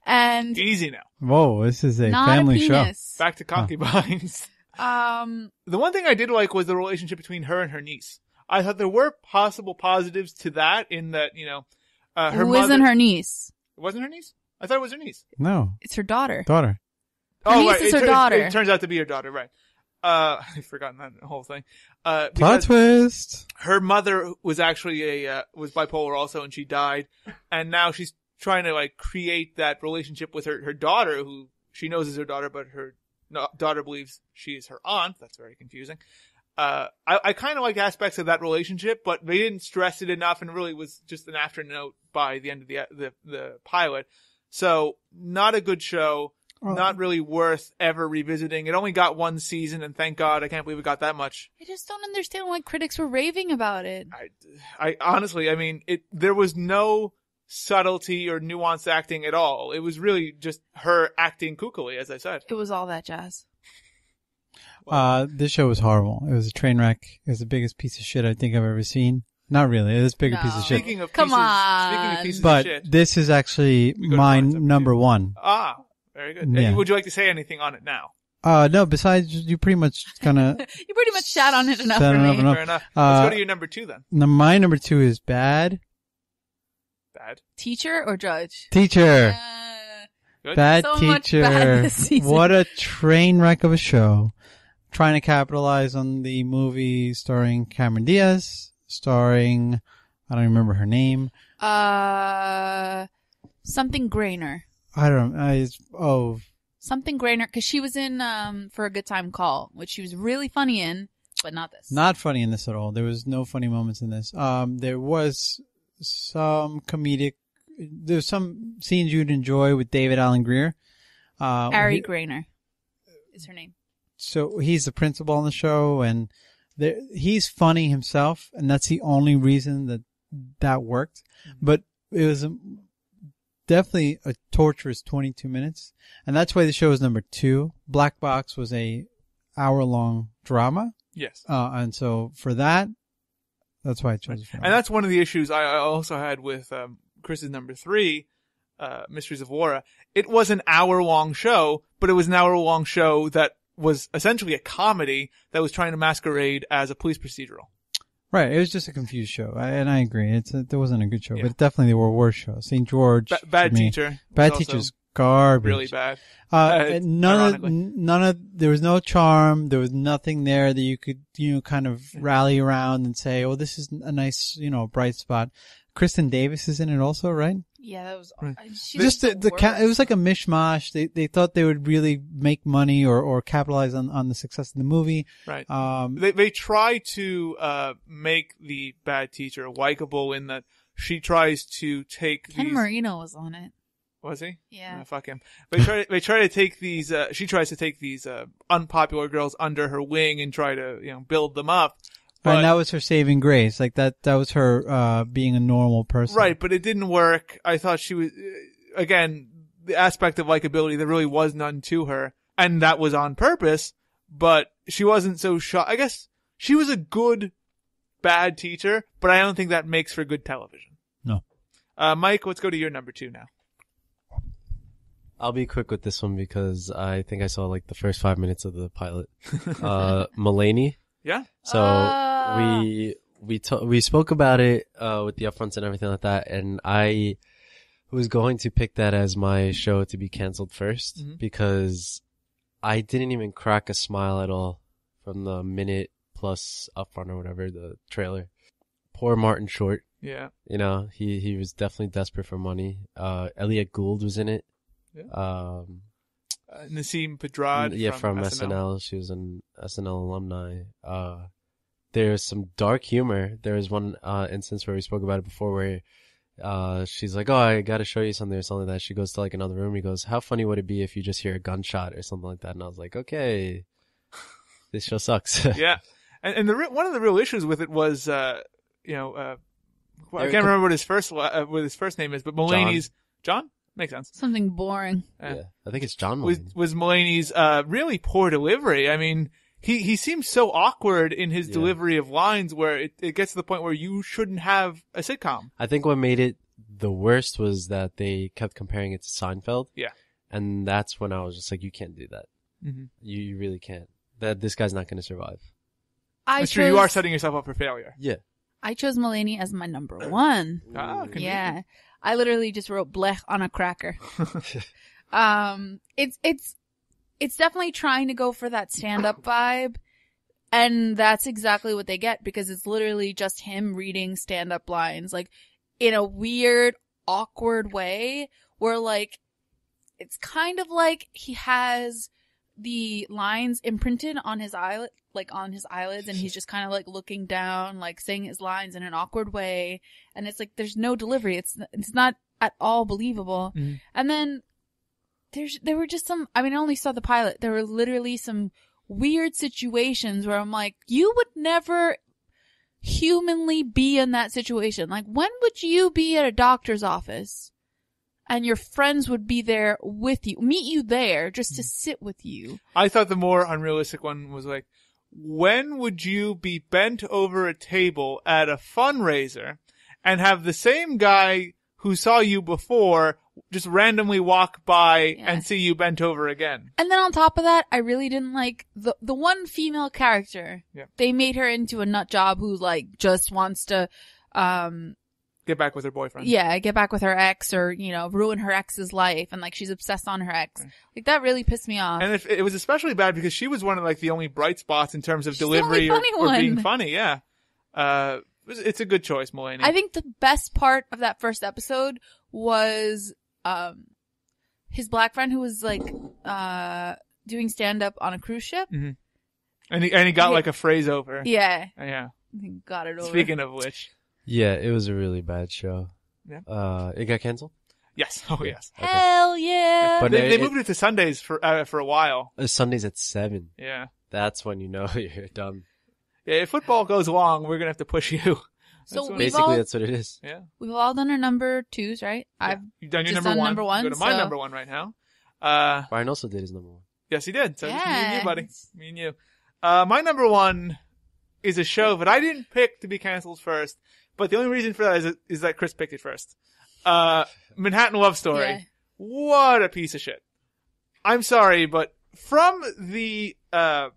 And easy now. Whoa, this is a family show. Back to concubines. The one thing I did like was the relationship between her and her niece. I thought there were possible positives to that in that, her mother... isn't her niece. It wasn't her niece? I thought it was her niece. No. It's her daughter. Her niece is her daughter. It turns out to be her daughter, right. I've forgotten that whole thing. Plot twist. Her mother was actually was bipolar also, and she died. And now she's trying to create that relationship with her daughter, who she knows is her daughter, but her daughter believes she is her aunt. That's very confusing. I kind of like aspects of that relationship, but they didn't stress it enough, and really was just an afternote by the end of the pilot. So not a good show. Not really worth ever revisiting. It only got one season, and thank God, I can't believe it got that much. I just don't understand why critics were raving about it. I honestly, there was no subtlety or nuanced acting at all. It was really just her acting kookily, as I said. It was all that jazz. This show was horrible. It was a train wreck. It was the biggest piece of shit I think I've ever seen. Not really. It was a bigger piece of shit. Speaking of pieces but of shit. This is actually my number one. Very good. Yeah. Would you like to say anything on it now? No, besides you pretty much you pretty much shat on it enough for me. Fair enough. Let's go to your number 2 then. My number 2 is Bad. Bad? Teacher or judge? Teacher. Bad so Teacher. Much bad this season. What a train wreck of a show. Trying to capitalize on the movie starring Cameron Diaz, starring, I don't remember her name. Something Grainer. I don't know. Something Grainer, because she was in For a Good Time Call, which she was really funny in, but not this. Not funny in this at all. There was no funny moments in this. There was some comedic, there's some scenes you'd enjoy with David Alan Grier. Ari Grainer is her name. So he's the principal on the show, and he's funny himself, and that's the only reason that worked. But it was definitely a torturous 22 minutes, and that's why the show is number 2. Black Box was a hour-long drama. Yes. And so for that, That's why I chose it for And number. that's one of the issues I also had with Chris's number 3, Mysteries of Wara. It was an hour-long show, but it was an hour-long show that was essentially a comedy that was trying to masquerade as a police procedural. Right. It was just a confused show. And I agree. It wasn't a good show, but definitely there were worse shows. St. George. Bad Teacher. Bad Teacher's garbage. Really bad. There was no charm. There was nothing there that you could, kind of rally around and say, oh, this is a nice, bright spot. Kristen Davis is in it also, right? Yeah, that was. Right. Just it was like a mishmash. They thought they would really make money or capitalize on the success of the movie. Right. They try to make the Bad Teacher likable in that she tries to take Ken Marino was on it. Was he? Yeah. Fuck him. They try to take these. She tries to take these unpopular girls under her wing and try to build them up. And that was her saving grace. Like that was her being a normal person. Right, but it didn't work. I thought she was, again, the aspect of likability, there really was none to her. And that was on purpose, but she wasn't so I guess she was a good, bad teacher, but I don't think that makes for good television. No. Mike, let's go to your number 2 now. I'll be quick with this one because I think I saw like the first 5 minutes of the pilot. Mulaney. Yeah. So we spoke about it with the upfronts and everything like that, and I was going to pick that as my show to be canceled first because I didn't even crack a smile at all from the minute plus upfront or whatever, the trailer. Poor Martin Short. Yeah. He was definitely desperate for money. Elliot Gould was in it. Yeah. Nasim Pedrad from SNL. She was an SNL alumni. There's some dark humor. There was one instance where we spoke about it before where she's like, oh, I gotta show you something or something like that. She goes to like another room. He goes, how funny would it be if you just hear a gunshot or something like that? And I was like, okay, this show sucks. Yeah. And one of the real issues with it was, I can't remember what his first name is, but Mulaney's John? Makes sense. Something boring. Yeah, I think it's John Mulaney. Was Mulaney's really poor delivery. I mean, he seems so awkward in his delivery of lines where it gets to the point where you shouldn't have a sitcom. I think what made it the worst was that they kept comparing it to Seinfeld. Yeah. And that's when I was just like, you can't do that. Mm-hmm. You really can't. This guy's not going to survive. That's true. You are setting yourself up for failure. Yeah. I chose Mulaney as my number 1. Yeah. I literally just wrote blech on a cracker. It's definitely trying to go for that stand-up vibe. And that's exactly what they get because it's literally just him reading stand-up lines, like in a weird, awkward way where like, it's kind of like he has the lines imprinted on his eyelids, and he's just kind of like looking down, like saying his lines in an awkward way. And it's like, there's no delivery. It's not at all believable. Mm-hmm. And then there were just some, I only saw the pilot. There were literally some weird situations where I'm like, you would never humanly be in that situation. Like, when would you be at a doctor's office and your friends would be there with you, meet you there just to sit with you? I thought the more unrealistic one was like, when would you be bent over a table at a fundraiser and have the same guy who saw you before just randomly walk by and see you bent over again? And then on top of that, I really didn't like the one female character. Yeah. They made her into a nut job who like just wants to get back with her boyfriend. Yeah, get back with her ex or, ruin her ex's life. And like, she's obsessed on her ex. Right. Like, that really pissed me off. And it was especially bad because she was one of like the only bright spots in terms of delivery or being funny. Yeah. It's a good choice, Mulaney. I think the best part of that first episode was, his black friend who was like, doing stand up on a cruise ship. Mm-hmm. And he got like a phrase over. Yeah. Yeah. He got it over. Speaking of which. Yeah, it was a really bad show. Yeah. It got canceled? Yes. Oh, yes. Okay. Hell yeah. But they moved it to Sundays for a while. Sundays at 7. Yeah. That's when you know you're done. Yeah, if football goes long, we're going to have to push you. So basically that's what it is. Yeah. We've all done our number 2s, right? Yeah. You've done your number 1. Go to my number 1 right now. Brian also did his number 1. Yes, he did. So it's me and you, buddy. Me and you. My number 1 is a show that I didn't pick to be canceled first, but the only reason for that is that Chris picked it first. Manhattan Love Story. Yeah. What a piece of shit. I'm sorry, but from the upfront,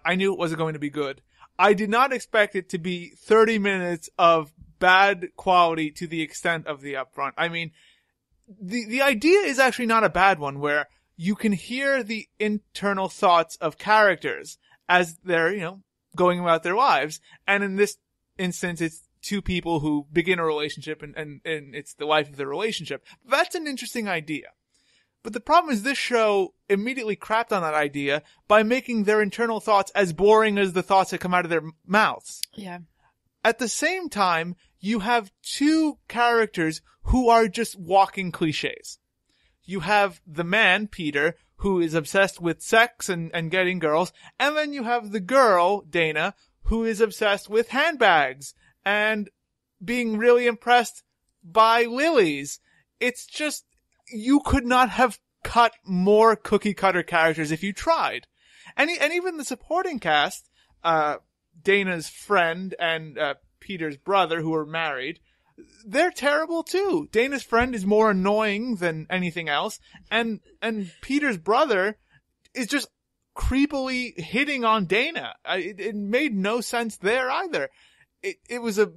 I knew it wasn't going to be good. I did not expect it to be 30 minutes of bad quality to the extent of the upfront. I mean, the idea is actually not a bad one, where you can hear the internal thoughts of characters as they're, going about their lives. And in this instance, it's two people who begin a relationship and it's the life of their relationship. That's an interesting idea. But the problem is this show immediately crapped on that idea by making their internal thoughts as boring as the thoughts that come out of their mouths. Yeah. At the same time, you have two characters who are just walking cliches. You have the man, Peter, who is obsessed with sex and getting girls, and then you have the girl, Dana, who is obsessed with handbags and being really impressed by lilies. It's just, you could not have cut more cookie cutter characters if you tried. And even the supporting cast, Dana's friend and Peter's brother, who are married, they're terrible too. Dana's friend is more annoying than anything else, and Peter's brother is just creepily hitting on Dana. It made no sense there either. It was a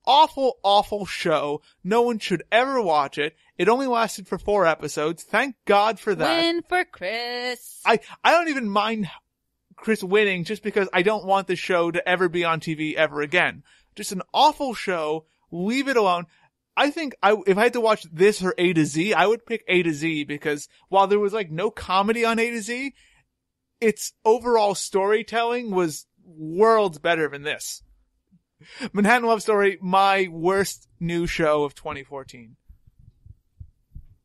awful, awful show. No one should ever watch it. It only lasted for 4 episodes. Thank God for that. Win for Chris. I don't even mind Chris winning just because I don't want the show to ever be on TV ever again. Just an awful show. Leave it alone. I think if I had to watch this or A to Z, I would pick A to Z, because while there was no comedy on A to Z, its overall storytelling was worlds better than this. Manhattan Love Story, my worst new show of 2014.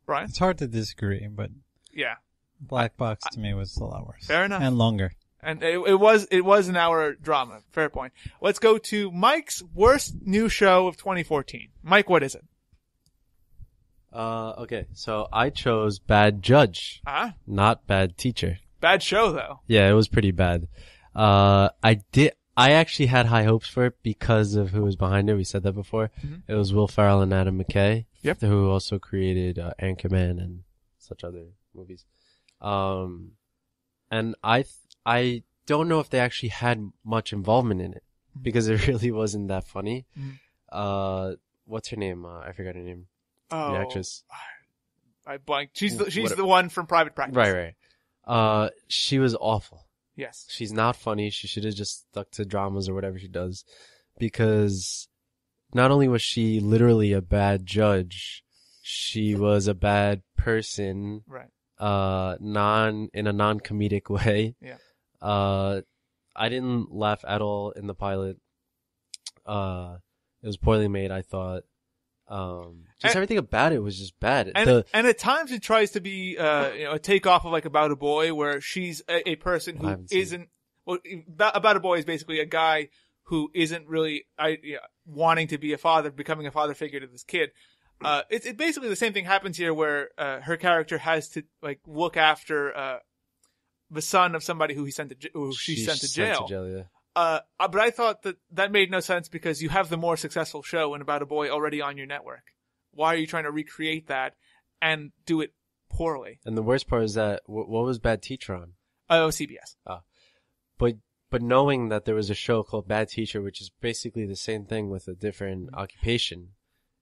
Brian? It's hard to disagree, but yeah, Black Box to me was a lot worse. Fair enough. And longer. And it was an hour drama. Fair point. Let's go to Mike's worst new show of 2014. Mike, what is it? Okay, so I chose Bad Judge, not Bad Teacher. Bad show, though. Yeah, it was pretty bad. I actually had high hopes for it because of who was behind it. We said that before. Mm-hmm. It was Will Ferrell and Adam McKay. Yep. Who also created Anchorman and such other movies. And I don't know if they actually had much involvement in it, because it really wasn't that funny. Mm-hmm. What's her name? I forgot her name. Oh, the actress. I blanked. She's the one from Private Practice. Right. She was awful. Yes. She's not funny. She should have just stuck to dramas or whatever she does, because not only was she literally a bad judge, she was a bad person. Right. In a non-comedic way. Yeah. I didn't laugh at all in the pilot. It was poorly made, I thought. Everything about it was just bad. And at times it tries to be, a takeoff of About a Boy, where she's a person who isn't, About a Boy is basically a guy who isn't really, wanting to be a father, becoming a father figure to this kid. It's basically the same thing happens here, where, her character has to, look after, the son of somebody who she's sent to jail. Yeah. But I thought that made no sense, because you have the more successful show in About a Boy already on your network. Why are you trying to recreate that and do it poorly? And the worst part is that, what was Bad Teacher on? Oh, CBS. But knowing that there was a show called Bad Teacher, which is basically the same thing with a different occupation,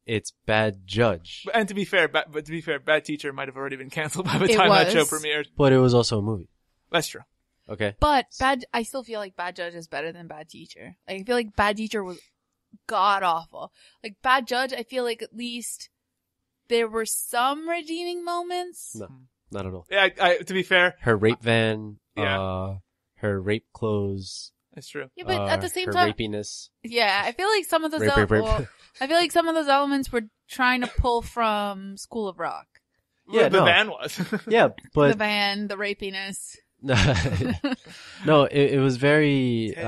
it's Bad Judge. And to be fair, Bad Teacher might have already been canceled by the time that show premiered. But it was also a movie. That's true. Okay. But I still feel like Bad Judge is better than Bad Teacher. I feel like Bad Teacher was god awful. Bad Judge, I feel like at least there were some redeeming moments. No, not at all. Yeah, to be fair, her rape van, yeah. Her rape clothes. That's true. Yeah, but at the same her time, rapiness. Yeah, I feel like some of those rape. I feel like some of those elements were trying to pull from School of Rock. Yeah, the van was. Yeah, but the van, the rapiness. No, it was very Ted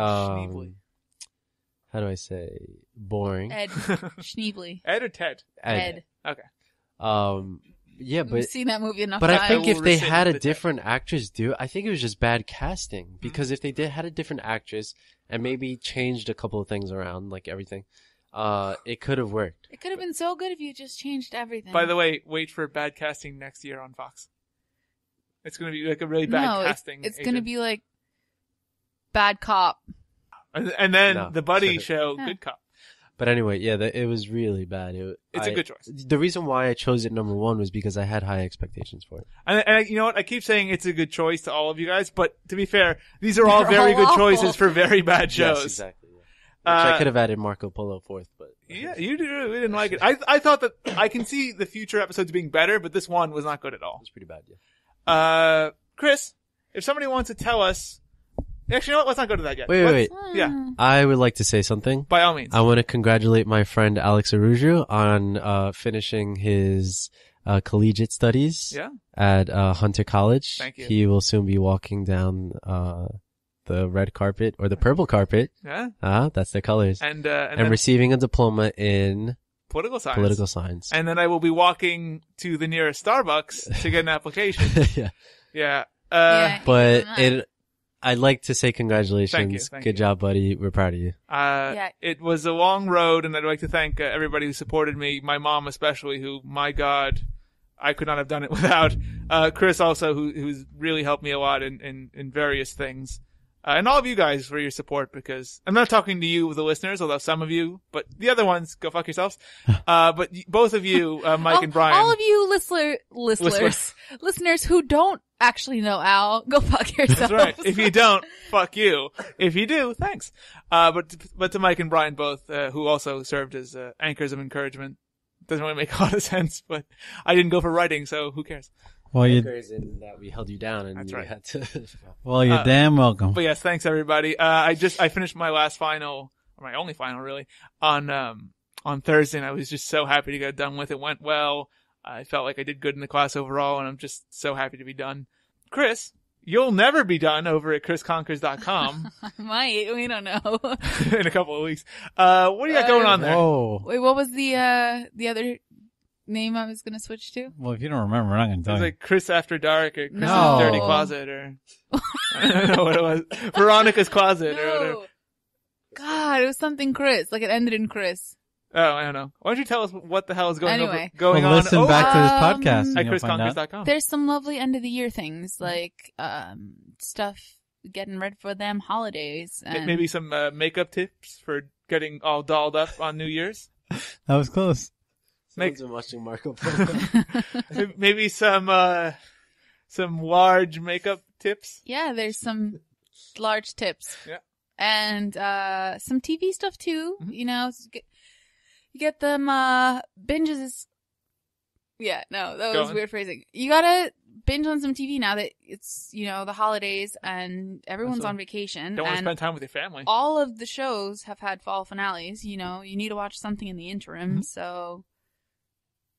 how do I say, boring. Ed Schneebly. Ed or Ted? Ed. Okay. Yeah, We've but seen that movie enough but times. I think if will they rescind had a the different actress do it, I think it was just bad casting. Because if they had a different actress and maybe changed a couple of things around, like everything, it could have worked. It could have been so good if you just changed everything. By the way, wait for bad casting next year on Fox. It's going to be like a really bad casting. It's going to be like Bad Cop. And then No. the buddy show, Good Cop. But anyway, yeah, it was really bad. It's a good choice. The reason why I chose it number 1 was because I had high expectations for it. And you know what? I keep saying it's a good choice to all of you guys, but to be fair, these are all very good choices for very bad shows. Yes, exactly. Yeah. Which I could have added Marco Polo 4th, but yeah, you really didn't like it. I thought that I can see the future episodes being better, but this one was not good at all. It was pretty bad. Yeah. Chris, if somebody wants to tell us, actually, you know what? Let's not go to that yet. Wait. Yeah, I would like to say something. by all means. I want to congratulate my friend Alex Arujo on finishing his collegiate studies Yeah. at Hunter College. Thank you. He will soon be walking down the red carpet or the purple carpet. Yeah, That's their colors. and And receiving a diploma in political science. political science. And then I will be walking to the nearest Starbucks to get an application. Yeah. Yeah. Yeah. But Yeah. I'd like to say congratulations. Thank Good you. job, buddy. We're proud of you. It was a long road, and I'd like to thank everybody who supported me, my mom especially, who, my God, I could not have done it without. Chris also, who's really helped me a lot in various things. And all of you guys for your support, because I'm not talking to you, the listeners, although some of you, but the other ones, go fuck yourselves. But both of you, Mike and Brian. All of you listeners who don't actually know Al, go fuck yourselves. That's right. If you don't, fuck you. If you do, thanks. But to Mike and Brian both, who also served as anchors of encouragement. Doesn't really make a lot of sense, but I didn't go for writing, so who cares? Well, In that we held you down and That's you right. had to. well, you're damn welcome. But yes, thanks everybody. I finished my last final, or my only final really, on Thursday, and I was just so happy to get done with it. Went well. I felt like I did good in the class overall, and I'm just so happy to be done. Chris, you'll never be done over at chrisconkers.com I might. We don't know. in a couple of weeks. What do you got going on there? Whoa. Wait, what was the other name I was going to switch to? Well, if you don't remember, we're not going to It tell was you. like Chris After Dark or Chris's No. Dirty Closet, or I don't know what it was. Veronica's Closet or whatever. No. God, it was something Chris. Like it ended in Chris. Oh, I don't know. Why don't you tell us what the hell is going Anyway. going Well, on listen over back to this Um, podcast and at you'll find out. chrisconkers.com? There's some lovely end of the year things like stuff getting ready for them holidays and Maybe some makeup tips for getting all dolled up on New Year's. That was close. Someone's been watching Marco Polo. Maybe some large makeup tips. yeah, there's some large tips. Yeah. And some TV stuff too. Mm-hmm. You know, you get them binges. Yeah, no, that Go was on. weird phrasing. You gotta binge on some TV now that it's, you know, the holidays and everyone's Absolutely. on vacation. Don't want to and spend time with your family. all of the shows have had fall finales. You know, you need to watch something in the interim. Mm-hmm. So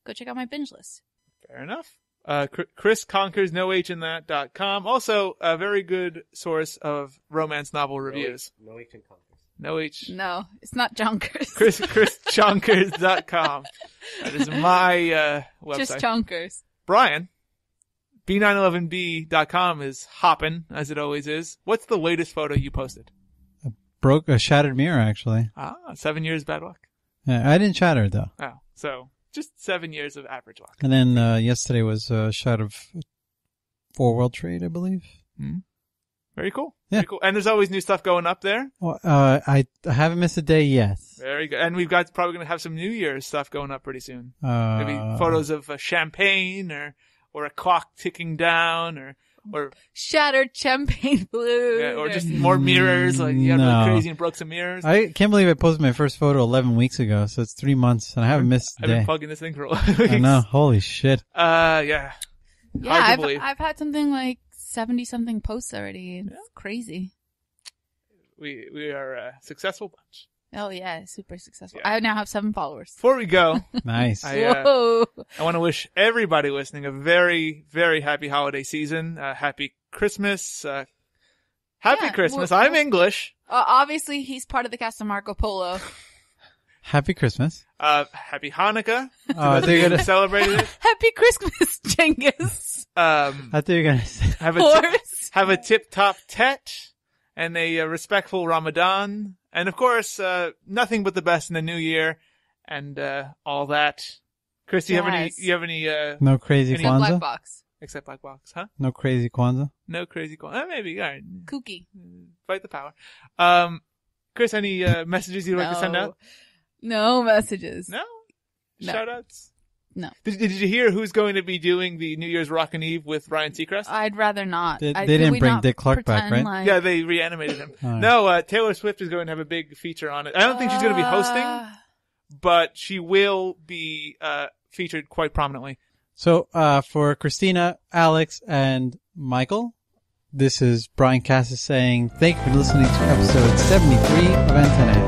go check out my binge list. Fair enough. Chris Conkers, nohinthat.com. Also, a very good source of romance novel reviews. No H in Congress. No H. No, it's not Junkers. ChrisChonkers.com. That is my website. Just Junkers. Brian, B911B.com is hopping, as it always is. What's the latest photo you posted? Broke a shattered mirror, actually. 7 years bad luck. Yeah, I didn't shatter it, though. Oh, so just 7 years of average luck. And then yesterday was a shot of 4 World Trade, I believe. Mm-hmm. Very cool. Yeah. Very cool. And there's always new stuff going up there. Well, I haven't missed a day yet. Very good. And we've got probably going to have some New Year's stuff going up pretty soon. Maybe photos of champagne or a clock ticking down or Shattered champagne blue. yeah, or just more mirrors. Like you got really No. crazy and broke some mirrors. I can't believe I posted my first photo 11 weeks ago, so it's 3 months, and I haven't missed a I've been day. plugging this thing for a while. I know. Holy shit. Yeah. Yeah, Hard to believe. I've had something like 70 something posts already. It's crazy. We are a successful bunch. Oh yeah, super successful. Yeah. I now have 7 followers. Before we go, Nice. Whoa. I want to wish everybody listening a very, very happy holiday season. Happy Christmas. Happy Yeah, Christmas. well- I'm English. Obviously, he's part of the cast of Marco Polo. Happy Christmas. Happy Hanukkah. Oh, they're gonna celebrate it. Happy Christmas, Genghis. I thought you were gonna say. Have a tip-top Tet and a respectful Ramadan. And of course, nothing but the best in the new year and all that. Chris, do you have any No crazy any Kwanzaa? Black box. Except Black Box, huh? No crazy Kwanzaa? No crazy maybe. All right. Kooky. Fight the power. Chris, any messages you'd like to send out? No messages. No? No. Shout-outs? No. Did you hear who's going to be doing the New Year's Rockin' Eve with Ryan Seacrest? I'd rather not. They didn't bring Dick Clark back, right? Like... Yeah, they reanimated him. Right. No, Taylor Swift is going to have a big feature on it. I don't think she's going to be hosting, but she will be featured quite prominently. So, for Cristina, Alex, and Michael, this is Brian Casas saying thank you for listening to episode 73 of Antenna Heads.